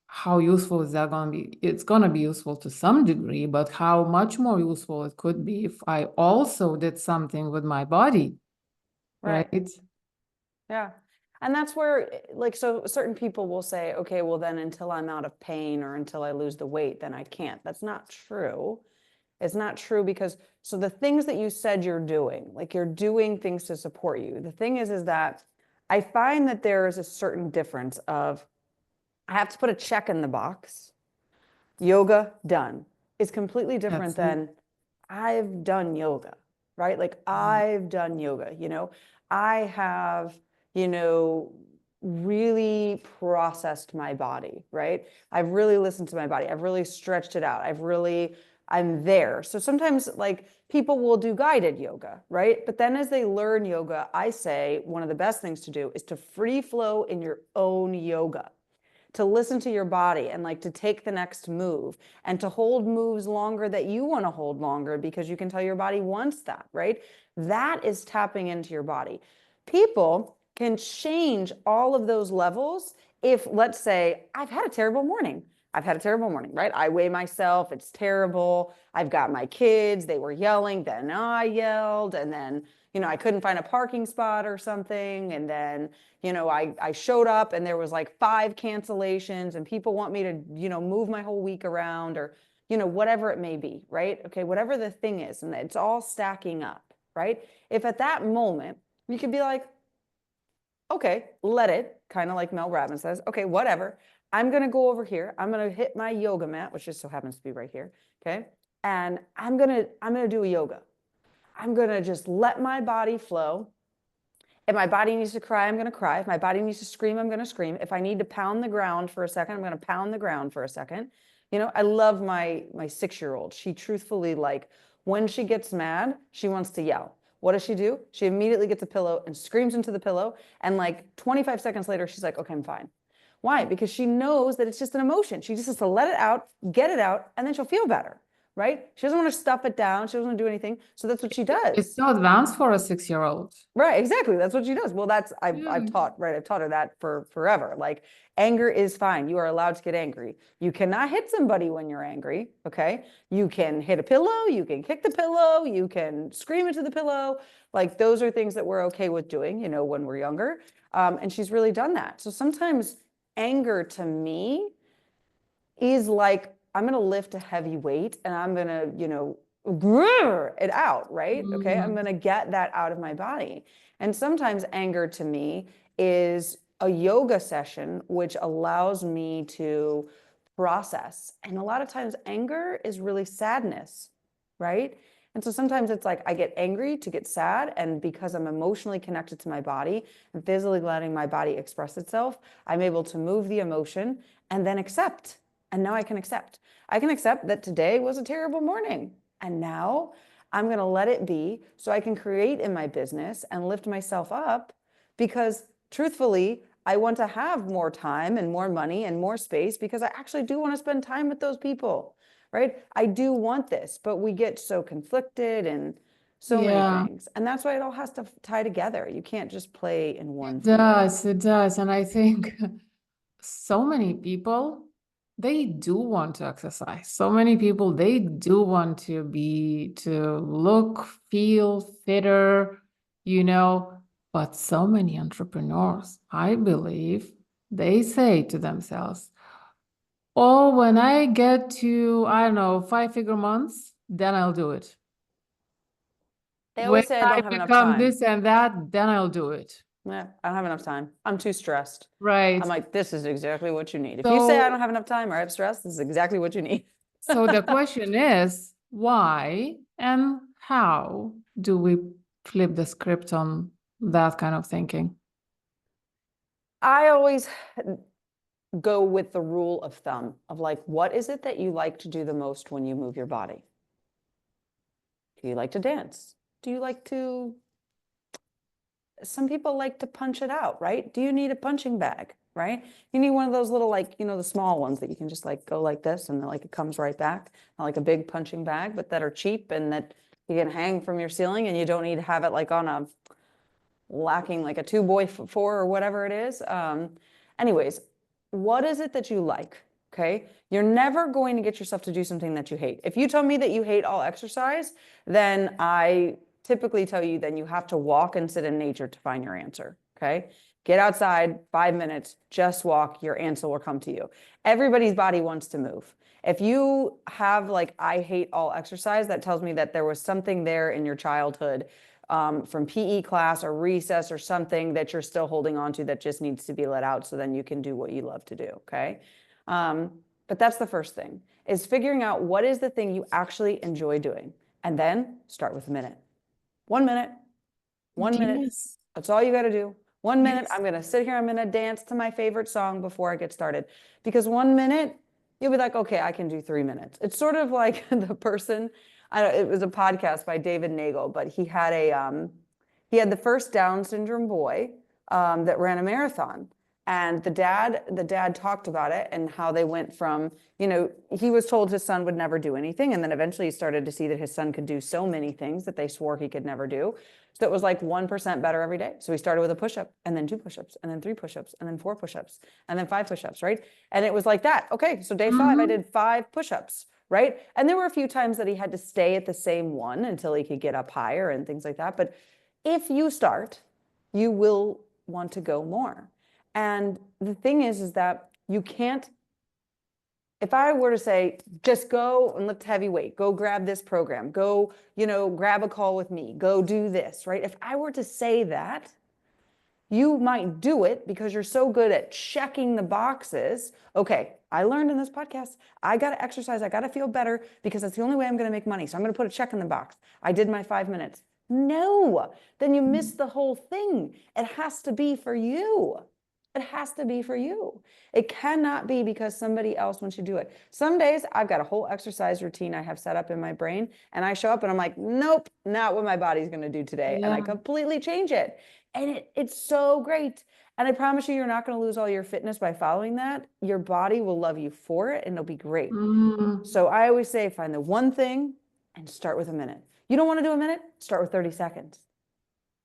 how useful is that going to be? It's going to be useful to some degree, but how much more useful it could be if I also did something with my body, right. right? Yeah. And that's where, like, so certain people will say, okay, well, then until I'm out of pain or until I lose the weight, then I can't. That's not true. It's not true because, so the things that you said you're doing, like you're doing things to support you. The thing is that I find that there is a certain difference of, I have to put a check in the box. Yoga done is completely different That's it. than I've done yoga, right? Like Mm. I've done yoga, I have, you know, really processed my body, right? I've really listened to my body. I've really stretched it out. I'm there. So sometimes like people will do guided yoga, right? But then as they learn yoga, I say one of the best things to do is to free flow in your own yoga, to listen to your body and like to take the next move and to hold moves longer that you want to hold longer because you can tell your body wants that, right? That is tapping into your body. People can change all of those levels if, let's say, I've had a terrible morning. I've had a terrible morning, right? I weigh myself, it's terrible. I've got my kids, they were yelling, then I yelled, and then, I couldn't find a parking spot or something. And then, I showed up and there was like 5 cancellations and people want me to, move my whole week around or, whatever it may be, right? Okay, whatever the thing is, and it's all stacking up, right? If at that moment you could be like, okay, let it, kind of like Mel Robbins says, okay, whatever. I'm going to go over here. I'm going to hit my yoga mat, which just so happens to be right here. Okay. And I'm going to do a yoga. I'm going to just let my body flow. If my body needs to cry, I'm going to cry. If my body needs to scream, I'm going to scream. If I need to pound the ground for a second, I'm going to pound the ground for a second. I love my 6-year-old. She truthfully, like, when she gets mad, she wants to yell. What does she do? She immediately gets a pillow and screams into the pillow. And like 25 seconds later, she's like, okay, I'm fine. Why? Because she knows that it's just an emotion. She just has to let it out, get it out, and then she'll feel better. right? She doesn't want to stuff it down. She doesn't want to do anything. So that's what she It's does. so advanced for a 6-year-old. Right, exactly. That's what she does. Well, that's I've Yeah. taught, right? I've taught her that for forever. Like anger is fine. You are allowed to get angry. You cannot hit somebody when you're angry, okay? You can hit a pillow, you can kick the pillow, you can scream into the pillow. Like those are things that we're okay with doing, you know, when we're younger. And she's really done that. So sometimes anger to me is like, I'm going to lift a heavy weight and I'm going to, you know, grrr it out, right? Okay. I'm going to get that out of my body. And sometimes anger to me is a yoga session, which allows me to process. And a lot of times anger is really sadness, right? And so sometimes it's like I get angry to get sad. And because I'm emotionally connected to my body and physically letting my body express itself, I'm able to move the emotion and then accept. And now I can accept. I can accept that today was a terrible morning. And now I'm going to let it be so I can create in my business and lift myself up because truthfully, I want to have more time and more money and more space because I actually do want to spend time with those people, right? I do want this, but we get so conflicted and so many Yeah, things. And that's why it all has to tie together. You can't just play in one it field. does. It does. And I think so many people, they do want to exercise. So many people, they do want to look, feel fitter, you know. But so many entrepreneurs, I believe, they say to themselves, oh, when I get to, I don't know, 5-figure months, then I'll do it. They When always say I I don't have enough become time. this and that, then I'll do it. Yeah, I don't have enough time. I'm too stressed. I'm Right. like, this is exactly what you need. If you say I don't So, have enough time or I have stress, this is exactly what you need. so the question is, why and how do we flip the script on that kind of thinking? I always go with the rule of thumb of like, what is it that you like to do the most when you move your body? Do you like to dance? Do you like to, some people like to punch it out, right? Do you need a punching bag, right? You need one of those little, like, you know, the small ones that you can just like go like this and like it comes right back, not like a big punching bag, but that are cheap and that you can hang from your ceiling and you don't need to have it like on a lacking like a 2x4 or whatever it is. Anyways, what is it that you like? Okay. You're never going to get yourself to do something that you hate. If you tell me that you hate all exercise, then I typically tell you then you have to walk and sit in nature to find your answer. Okay. Get outside 5 minutes, just walk, your answer will come to you. Everybody's body wants to move. If you have like, I hate all exercise, that tells me that there was something there in your childhood from PE class or recess or something that you're still holding on to that just needs to be let out so then you can do what you love to do, okay? But that's the first thing, is figuring out what is the thing you actually enjoy doing. And then start with a minute. 1 minute, 1 minute. Yes. That's all you got to do. 1 minute, Yes. I'm going to sit here, I'm going to dance to my favorite song before I get started. Because 1 minute, you'll be like, okay, I can do 3 minutes. It's sort of like the person, it was a podcast by David Nagel, but he had the first Down syndrome boy that ran a marathon. And the dad talked about it and how they went from, you know, he was told his son would never do anything. And then eventually he started to see that his son could do so many things that they swore he could never do. So it was like 1% better every day. So he started with a push-up and then 2 push-ups and then 3 push-ups and then 4 push-ups and then 5 push-ups, right? And it was like that. Okay, so day 5, I did 5 push-ups, right? And there were a few times that he had to stay at the same one until he could get up higher and things like that. But if you start, you will want to go more. And the thing is that you can't, if I were to say, just go and lift heavy weight, go grab this program, go, you know, grab a call with me, go do this, right? If I were to say that, you might do it because you're so good at checking the boxes. Okay, I learned in this podcast, I got to exercise, I got to feel better because that's the only way I'm going to make money. So I'm going to put a check in the box. I did my 5 minutes. No, then you miss the whole thing. It has to be for you. It has to be for you. It cannot be because somebody else wants you to do it. Some days I've got a whole exercise routine I have set up in my brain, and I show up and I'm like, nope, not what my body's going to do today. And I Yeah. completely change it. And it's so great. And I promise you, you're not going to lose all your fitness by following that. Your body will love you for it and it'll be great. Mm. So I always say, find the one thing and start with a minute. You don't want to do a minute? Start with 30 seconds.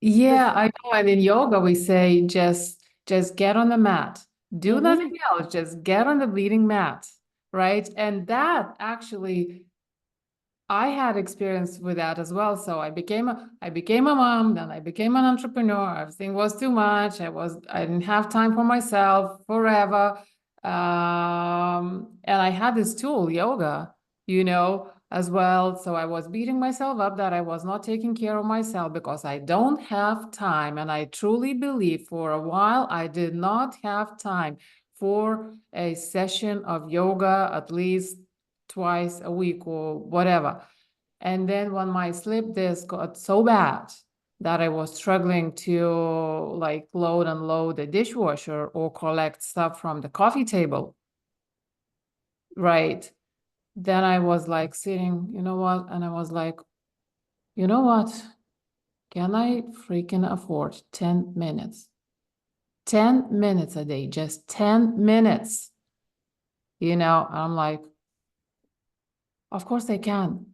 Yeah, I know. And in yoga, we say just get on the mat. Do Mm-hmm. nothing else. Just get on the bleeding mat, right? And that actually I had experience with that as well. So I became a mom, then I became an entrepreneur. Everything was too much. I didn't have time for myself forever. And I had this tool, yoga, as well. So I was beating myself up that I was not taking care of myself because I don't have time. And I truly believe for a while I did not have time for a session of yoga at least twice a week or whatever. And then when my slip disc got so bad that I was struggling to like load and load the dishwasher or collect stuff from the coffee table, right? Then I was like sitting, you know what? And I was like, you know what? Can I freaking afford 10 minutes? 10 minutes a day, just 10 minutes. I'm like, of course I can.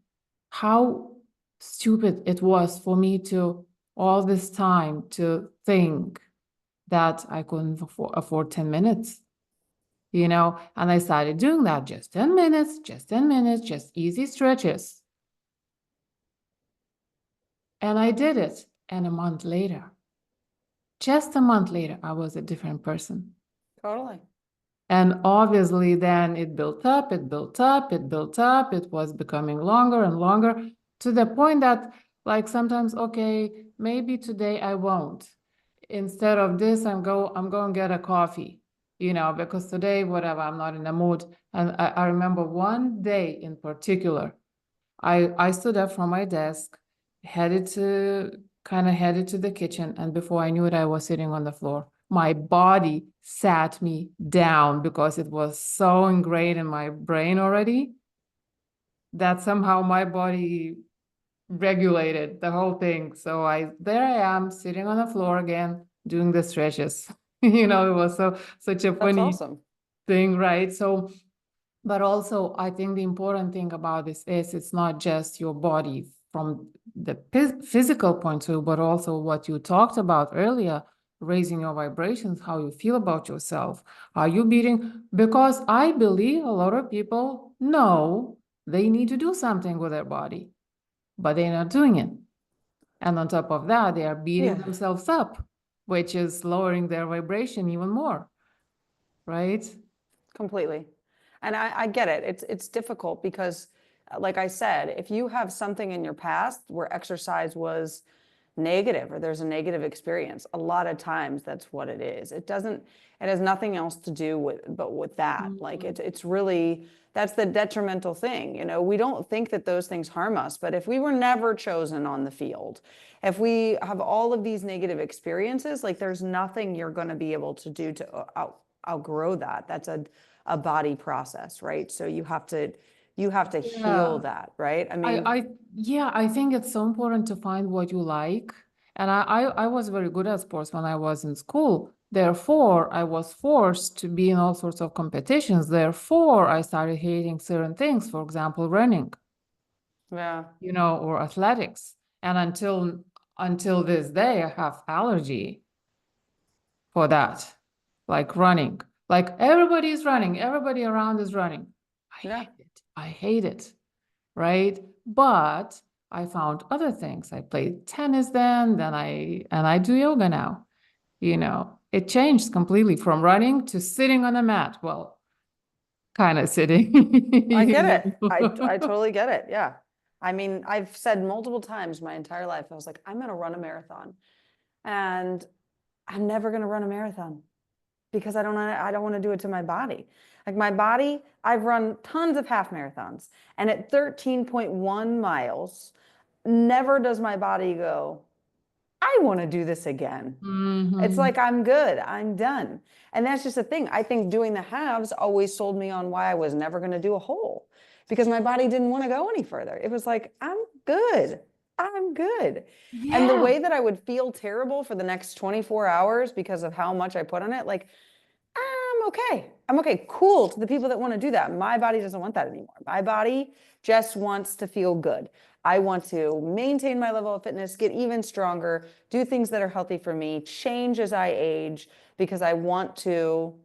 How stupid it was for me to all this time to think that I couldn't afford 10 minutes, and I started doing that just 10 minutes, just 10 minutes, just easy stretches. And I did it. And a month later, just a month later, I was a different person. Totally. And obviously, then it built up, it built up, it built up. It was becoming longer and longer to the point that, like, sometimes, okay, maybe today I won't. Instead of this, I'm going to get a coffee, because today, whatever, I'm not in the mood. And I remember one day in particular, I stood up from my desk, headed to headed to the kitchen, and before I knew it, I was sitting on the floor. My body sat me down because it was so ingrained in my brain already that somehow my body regulated the whole thing. So there I am sitting on the floor again doing the stretches. It was such a That's funny awesome. thing, right? So but also, I think the important thing about this is it's not just your body from the physical point of view, but also what you talked about earlier, raising your vibrations, how you feel about yourself. Are you beating? Because I believe a lot of people know they need to do something with their body, but they're not doing it. And on top of that, they are beating Yeah, themselves up, which is lowering their vibration even more, right? completely. And I get it. It's difficult because, like I said, if you have something in your past where exercise was negative or there's a negative experience, a lot of times that's what it is. It has nothing else to do with that. Like Mhm. it's really, that's the detrimental thing. We don't think that those things harm us, but if we were never chosen on the field, if we have all of these negative experiences, like there's nothing you're going to be able to do to outgrow that. That's a body process, right? So you have to heal Yeah. that, right? I I, mean, I, yeah, I think it's so important to find what you like. And I was very good at sports when I was in school. Therefore, I was forced to be in all sorts of competitions. Therefore, I started hating certain things, for example, running, yeah. or athletics. And until this day, I have allergy for that, like running. Like everybody is running, everybody around is running. I Yeah. hate it. I hate it, right? But I found other things. I played tennis then I do yoga now. It changed completely from running to sitting on a mat. Well, kind of sitting, I you get it. I know. totally get it. Yeah. I mean, I've said multiple times my entire life, I was like, I'm going to run a marathon. And I'm never going to run a marathon because I don't want to do it to my body. Like my body, I've run tons of half marathons. And at 13.1 miles, never does my body go, I want to do this again. It's Mhm. like, I'm good. I'm done. And that's just the thing. I think doing the halves always sold me on why I was never going to do a whole because my body didn't want to go any further. It was like, I'm good. I'm good. And the Yeah. way that I would feel terrible for the next 24 hours because of how much I put on it, like, I'm okay. I'm okay. Cool to the people that want to do that. My body doesn't want that anymore. My body just wants to feel good. I want to maintain my level of fitness, get even stronger, do things that are healthy for me, change as I age, because I want to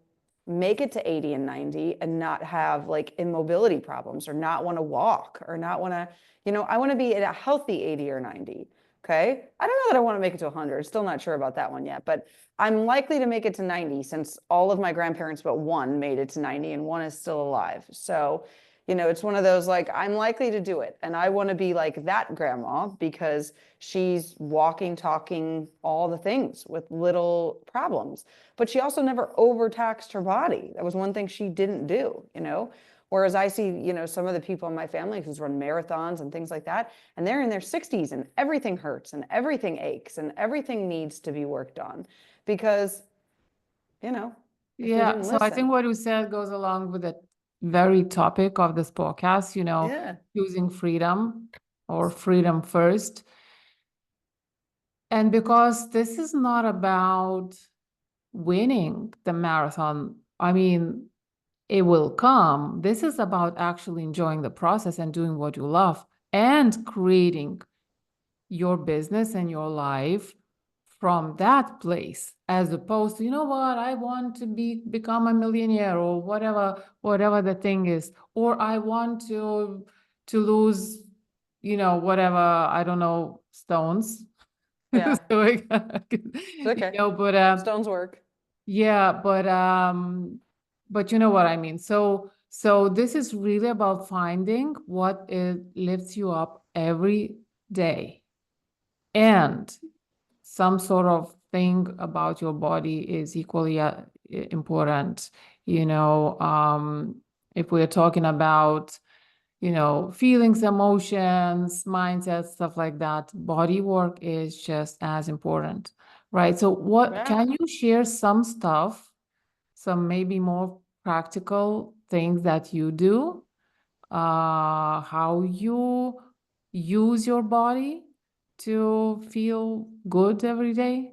make it to 80 and 90 and not have like immobility problems or not want to walk or not want to, I want to be at a healthy 80 or 90. Okay. I don't know that I want to make it to 100. Still not sure about that one yet, but I'm likely to make it to 90 since all of my grandparents but one made it to 90 and one is still alive. So, it's one of those like, I'm likely to do it. And I want to be like that grandma because she's walking, talking, all the things with little problems. But she also never overtaxed her body. That was one thing she didn't do. Whereas I see, some of the people in my family who's run marathons and things like that, and they're in their 60s and everything hurts and everything aches and everything needs to be worked on because, you know, if we Yeah. didn't So I think listen. what you said goes along with the very topic of this podcast, Yeah. choosing freedom or freedom first. And because this is not about winning the marathon, I mean, it will come. This is about actually enjoying the process and doing what you love and creating your business and your life from that place, as opposed to, you know what, I want to become a millionaire or whatever the thing is, or I want to lose, whatever, I don't know, stones. Yeah. So, It's okay. but Stones work. yeah, but you know what I mean. So this is really about finding what it lifts you up every day. And some sort of thing about your body is equally important. If we're talking about, feelings, emotions, mindset, stuff like that, body work is just as important, right? So what Yeah. can you share some stuff, some maybe more practical things that you do, how you use your body to feel good every day?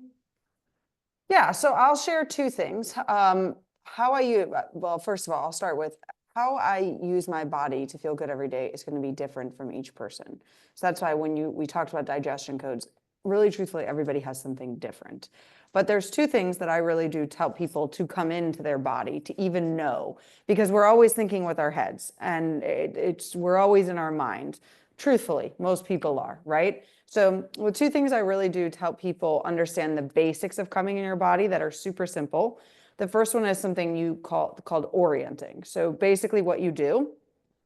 Yeah, so I'll share two things. How I use, well, first of all, I'll start with how I use my body to feel good every day is going to be different from each person. So that's why when we talked about digestion codes, really truthfully, everybody has something different. But there's two things that I really do tell people to come into their body to even know, because we're always thinking with our heads and we're always in our mind. Truthfully, most people are, right? So, well, two things I really do to help people understand the basics of coming in your body that are super simple. The first one is something you called orienting. So basically what you do,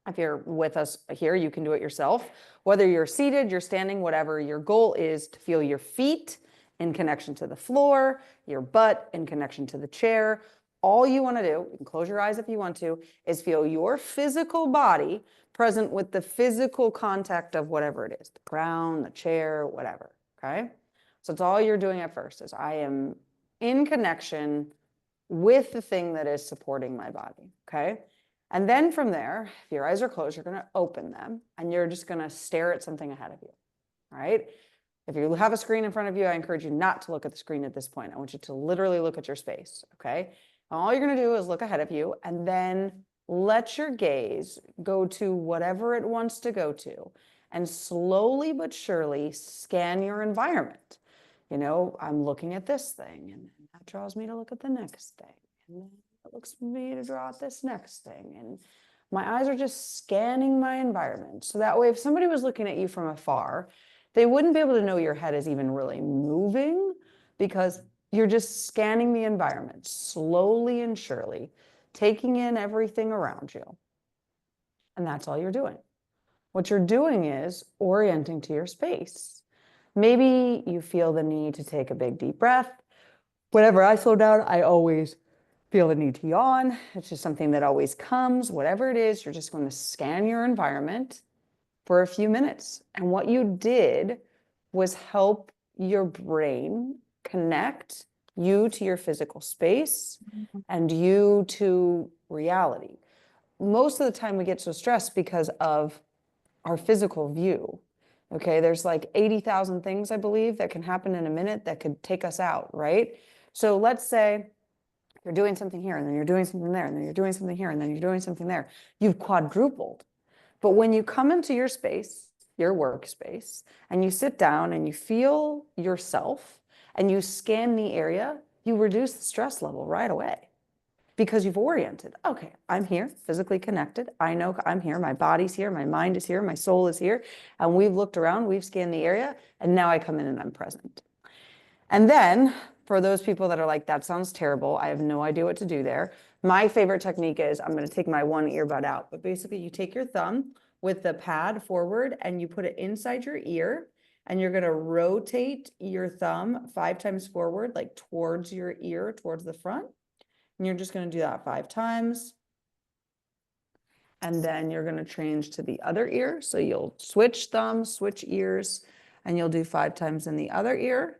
if you're with us here, you can do it yourself. Whether you're seated, you're standing, whatever, your goal is to feel your feet in connection to the floor, your butt in connection to the chair. All you want to do, you can close your eyes if you want to, is feel your physical body present with the physical contact of whatever it is, the ground, the chair, whatever. Okay. So it's all you're doing at first is I am in connection with the thing that is supporting my body. Okay. And then from there, if your eyes are closed, you're going to open them and you're just going to stare at something ahead of you. All right. If you have a screen in front of you, I encourage you not to look at the screen at this point. I want you to literally look at your space. Okay. And all you're going to do is look ahead of you and then let your gaze go to whatever it wants to go to and slowly but surely scan your environment. I'm looking at this thing and that draws me to look at the next thing. And then it looks for me to draw at this next thing. And my eyes are just scanning my environment. So that way, if somebody was looking at you from afar, they wouldn't be able to know your head is even really moving because you're just scanning the environment slowly and surely, taking in everything around you. And that's all you're doing. What you're doing is orienting to your space. Maybe you feel the need to take a big deep breath. Whenever I slow down, I always feel the need to yawn. It's just something that always comes. Whatever it is, you're just going to scan your environment for a few minutes. And what you did was help your brain connect you to your physical space and you to reality. Most of the time, we get so stressed because of our physical view. Okay, there's like 80,000 things, I believe, that can happen in a minute that could take us out, right? So let's say you're doing something here, and then you're doing something there, and then you're doing something here, and then you're doing something there. You've quadrupled. But when you come into your space, your workspace, and you sit down and you feel yourself and you scan the area, you reduce the stress level right away because you've oriented. Okay, I'm here, physically connected. I know I'm here. My body's here. My mind is here. My soul is here. And we've looked around, we've scanned the area, and now I come in and I'm present. And then for those people that are like, that sounds terrible, I have no idea what to do there. My favorite technique is I'm going to take my one earbud out. But basically, you take your thumb with the pad forward and you put it inside your ear. And you're going to rotate your thumb 5 times forward, like towards your ear, towards the front. And you're just going to do that 5 times. And then you're going to change to the other ear. So you'll switch thumbs, switch ears, and you'll do 5 times in the other ear.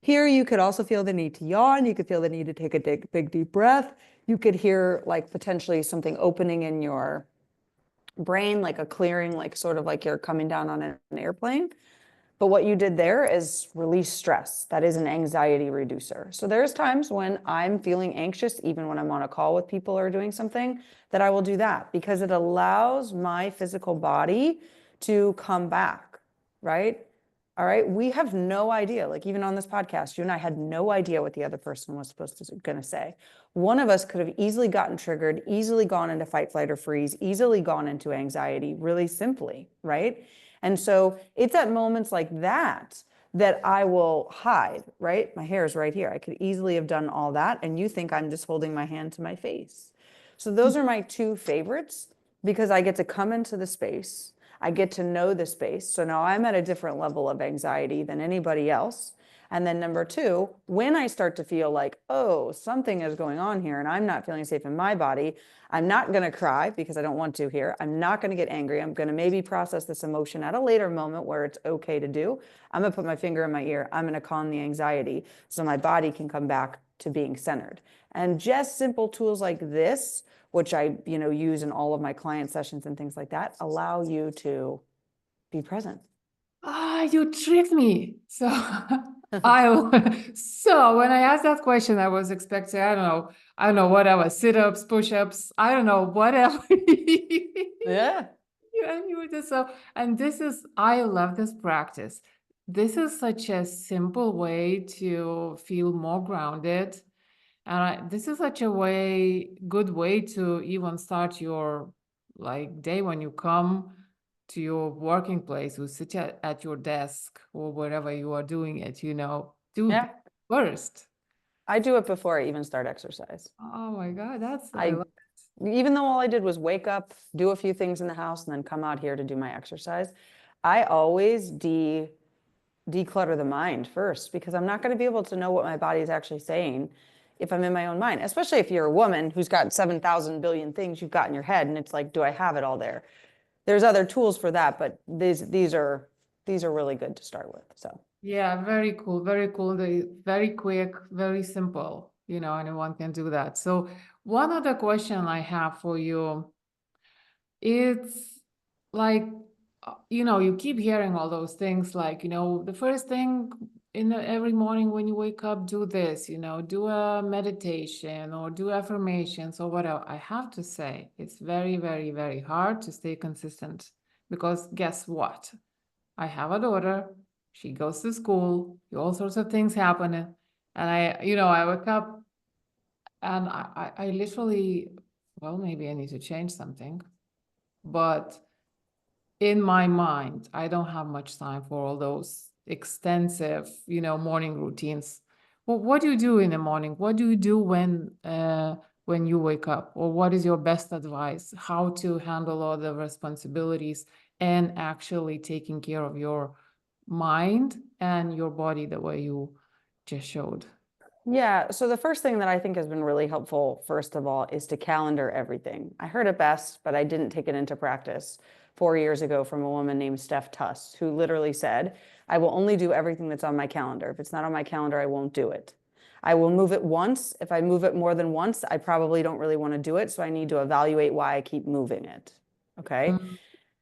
Here, you could also feel the need to yawn. You could feel the need to take a big, deep breath. You could hear like potentially something opening in your brain, like a clearing, like sort of like you're coming down on an airplane. But what you did there is release stress. That is an anxiety reducer. So there's times when I'm feeling anxious, even when I'm on a call with people or doing something, that I will do that because it allows my physical body to come back, right? All right. We have no idea. Like even on this podcast, you and I had no idea what the other person was going to say. One of us could have easily gotten triggered, easily gone into fight, flight, or freeze, easily gone into anxiety, really simply, right? And so it's at moments like that that I will hide, right? My hair is right here. I could easily have done all that. And you think I'm just holding my hand to my face. So those are my 2 favorites because I get to come into the space. I get to know the space. So now I'm at a different level of anxiety than anybody else. And then number 2, when I start to feel like, oh, something is going on here and I'm not feeling safe in my body, I'm not going to cry because I don't want to here. I'm not going to get angry. I'm going to maybe process this emotion at a later moment where it's okay to do. I'm going to put my finger in my ear. I'm going to calm the anxiety so my body can come back to being centered. And just simple tools like this, which I, use in all of my client sessions and things like that, allow you to be present. Ah, you tricked me. So so when I asked that question, I was expecting, I don't know, whatever, sit-ups, push-ups, I don't know, whatever. Yeah. And you were just so, and I love this practice. This is such a simple way to feel more grounded. And this is such a good way to even start your day when you come to your working place, or sit at your desk or wherever you are doing it, do Yeah. first. I do it before I even start exercise. Oh my God, I I love even though all I did was wake up, do a few things in the house, and then come out here to do my exercise, I always declutter the mind first because I'm not going to be able to know what my body is actually saying if I'm in my own mind, especially if you're a woman who's got 7,000 billion things you've got in your head. And it's like, do I have it all there? There's other tools for that, but these are really good to start with. So Yeah, very cool, very cool. Very quick, very simple. Anyone can do that. So one other question I have for you, it's like, you keep hearing all those things like, the first thing every morning when you wake up, do this, do a meditation or do affirmations or whatever. I have to say, it's very, very, very hard to stay consistent because guess what? I have a daughter. She goes to school. All sorts of things happen. And I wake up and I literally, well, maybe I need to change something. But in my mind, I don't have much time for all those extensive, morning routines. Well, what do you do in the morning? What do you do when you wake up? Or what is your best advice? How to handle all the responsibilities and actually taking care of your mind and your body the way you just showed? yeah, so the first thing that I think has been really helpful, first of all, is to calendar everything. I heard it best, but I didn't take it into practice 4 years ago from a woman named Steph Tuss, who literally said, I will only do everything that's on my calendar. If it's not on my calendar, I won't do it. I will move it once. If I move it more than once, I probably don't really want to do it. So I need to evaluate why I keep moving it. Okay. Mm.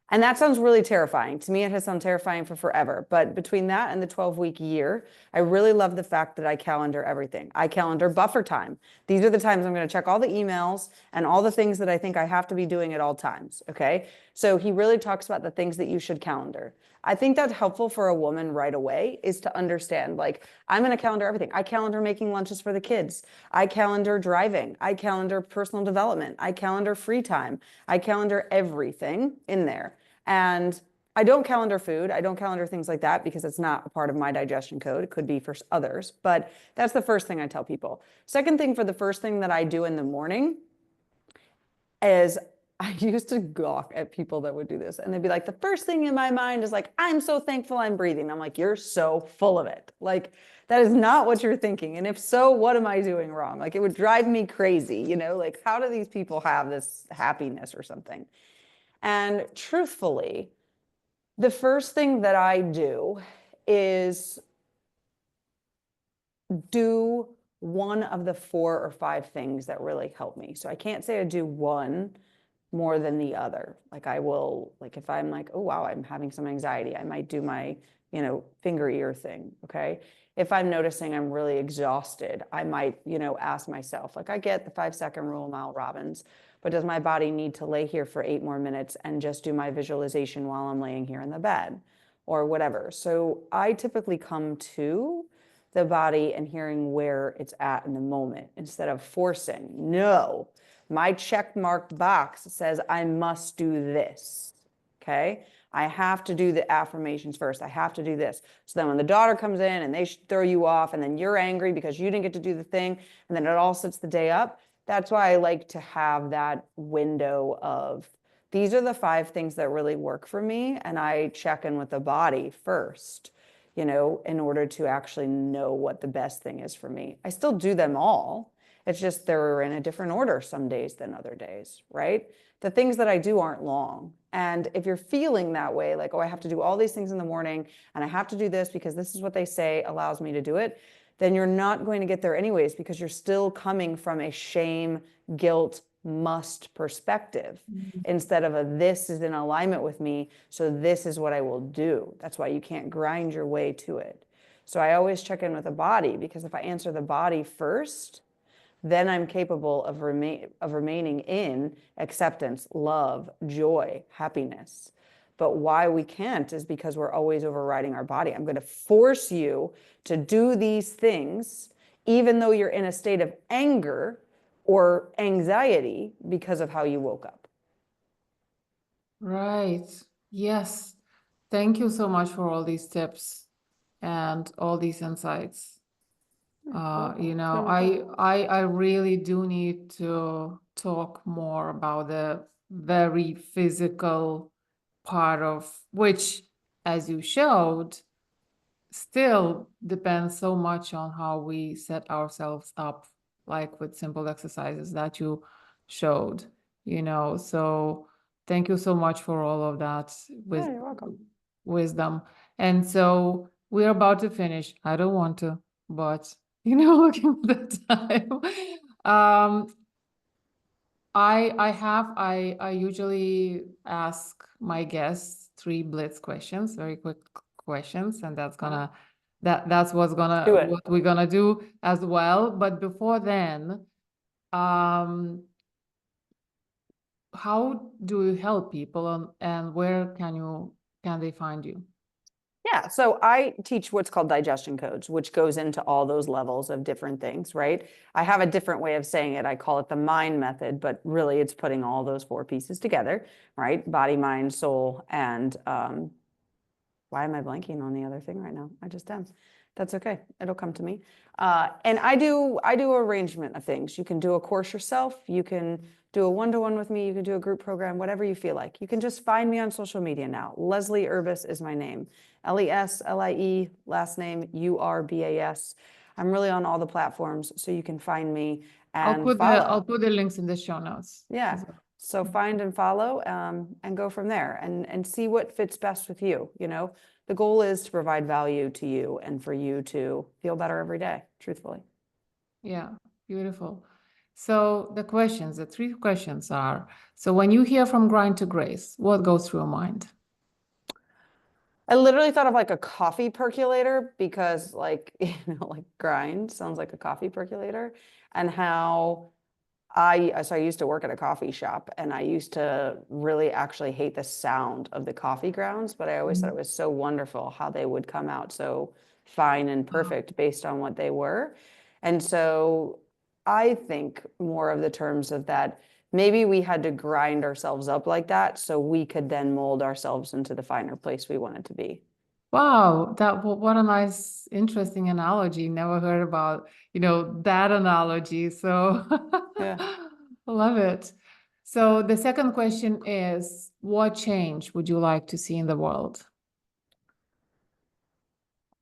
And that sounds really terrifying. To me, it has sounded terrifying for forever. But between that and the 12-week year, I really love the fact that I calendar everything. I calendar buffer time. These are the times I'm going to check all the emails and all the things that I think I have to be doing at all times. Okay. So he really talks about the things that you should calendar. I think that's helpful for a woman right away, is to understand, like, I'm going to calendar everything. I calendar making lunches for the kids. I calendar driving. I calendar personal development. I calendar free time. I calendar everything in there. And I don't calendar food. I don't calendar things like that because it's not a part of my digestion code. It could be for others, but that's the first thing I tell people. Second thing, for the first thing that I do in the morning is, I used to gawk at people that would do this, and they'd be like, the first thing in my mind is like, I'm so thankful I'm breathing. I'm like, you're so full of it. Like, that is not what you're thinking. And if so, what am I doing wrong? Like, it would drive me crazy, like, how do these people have this happiness or something? And truthfully, the first thing that I do is do one of the 4 or 5 things that really help me. So I can't say I do one more than the other. Like, I will, like, if I'm like, oh wow, I'm having some anxiety, I might do my, finger ear thing. Okay. If I'm noticing I'm really exhausted, I might, ask myself, like, I get the 5-second rule, Mel Robbins, but does my body need to lay here for 8 more minutes and just do my visualization while I'm laying here in the bed or whatever? So I typically come to the body and hearing where it's at in the moment instead of forcing. No, my check marked box says I must do this. Okay. I have to do the affirmations first. I have to do this. So then when the daughter comes in and they throw you off, and then you're angry because you didn't get to do the thing, and then it all sets the day up. That's why I like to have that window of, these are the 5 things that really work for me. And I check in with the body first, in order to actually know what the best thing is for me. I still do them all. It's just they're in a different order some days than other days, right? The things that I do aren't long. And if you're feeling that way, like, oh, I have to do all these things in the morning and I have to do this because this is what they say allows me to do it, then you're not going to get there anyways, because you're still coming from a shame, guilt, must perspective instead of a, this is in alignment with me, so this is what I will do. That's why you can't grind your way to it. So I always check in with the body, because if I answer the body first, then I'm capable of remaining in acceptance, love, joy, happiness. But why we can't is because we're always overriding our body. I'm going to force you to do these things, even though you're in a state of anger or anxiety because of how you woke up. Right. Yes. Thank you so much for all these tips and all these insights. I really do need to talk more about the very physical part of which, as you showed, still depends so much on how we set ourselves up, like with simple exercises that you showed, So thank you so much for all of that with Yeah, you're welcome. wisdom. And so we're about to finish. I don't want to, but looking at the time. I usually ask my guests 3 blitz questions, very quick questions, and that's what we're gonna do as well. But before then, how do you help people, and where can they find you? Yeah, so I teach what's called digestion codes, which goes into all those levels of different things, right? I have a different way of saying it. I call it the mind method, but really it's putting all those 4 pieces together, right? Body, mind, soul, and why am I blanking on the other thing right now? I just am. That's okay. It'll come to me. And I do arrangement of things. You can do a course yourself. You can do a one-to-one with me. You can do a group program, whatever you feel like. You can just find me on social media now. Leslie Urbas is my name. Leslie, last name Urbas. I'm really on all the platforms, so you can find me and follow. I'll put the links in the show notes. Yeah. So find and follow, and go from there, and see what fits best with you. The goal is to provide value to you and for you to feel better every day, truthfully. Yeah, beautiful. So the three questions are, so when you hear from grind to grace, what goes through your mind? I literally thought of like a coffee percolator because like, like grind sounds like a coffee percolator and how I used to work at a coffee shop and I used to really actually hate the sound of the coffee grounds, but I always thought it was so wonderful how they would come out so fine and perfect based on what they were. And so I think more of the terms of that, maybe we had to grind ourselves up like that so we could then mold ourselves into the finer place we wanted to be. Wow, what a nice, interesting analogy. Never heard about, that analogy. So Yeah. love it. So the second question is, what change would you like to see in the world?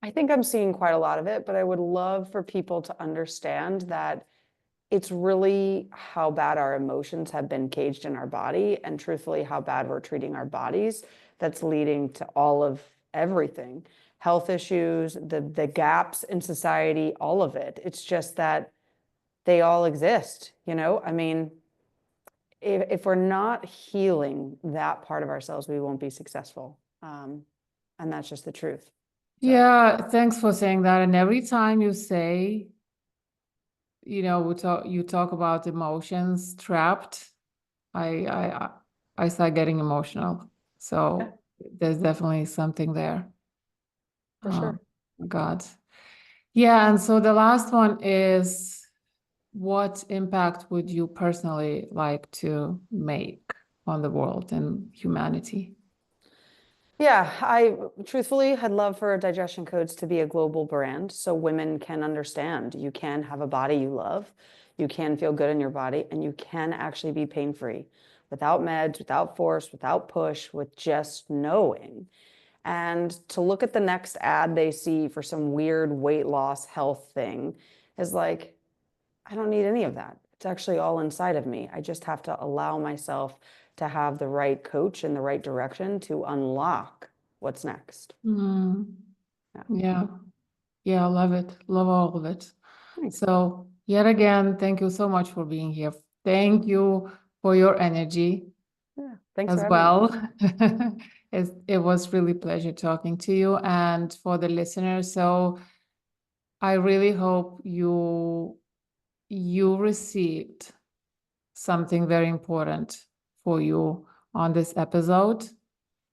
I think I'm seeing quite a lot of it, but I would love for people to understand that it's really how bad our emotions have been caged in our body and truthfully how bad we're treating our bodies that's leading to all of everything, health issues, the gaps in society, all of it. It's just that they all exist, I mean, if we're not healing that part of ourselves, we won't be successful, and that's just the truth. So Yeah, thanks for saying that. And every time you say, you talk about emotions trapped, I I I start getting emotional. yeah, So there's definitely something there. for Oh sure. God. Yeah, and so the last one is, what impact would you personally like to make on the world and humanity? Yeah, I truthfully had love for Digestion Codes to be a global brand so women can understand you can have a body you love, you can feel good in your body, and you can actually be pain-free without meds, without force, without push, with just knowing. And to look at the next ad they see for some weird weight loss health thing is like, I don't need any of that. It's actually all inside of me. I just have to allow myself to have the right coach in the right direction to unlock what's next. Mm, Yeah. yeah, yeah, I love it. Love all of it. Thanks. So yet again, thank you so much for being here. Thank you for your energy Yeah. Thanks for as having me. well. It was really pleasure talking to you and for the listeners. So I really hope you received something very important for you on this episode.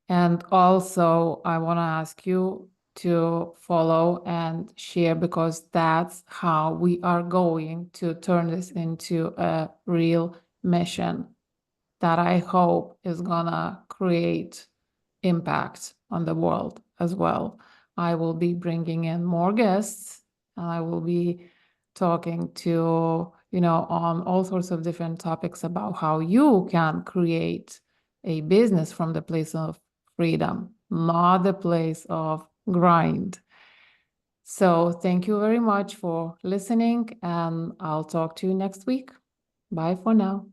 And also, I want to ask you to follow and share because that's how we are going to turn this into a real mission that I hope is gonna create impact on the world as well. I will be bringing in more guests and I will be talking to, on all sorts of different topics about how you can create a business from the place of freedom, not the place of grind. So thank you very much for listening and I'll talk to you next week. Bye for now.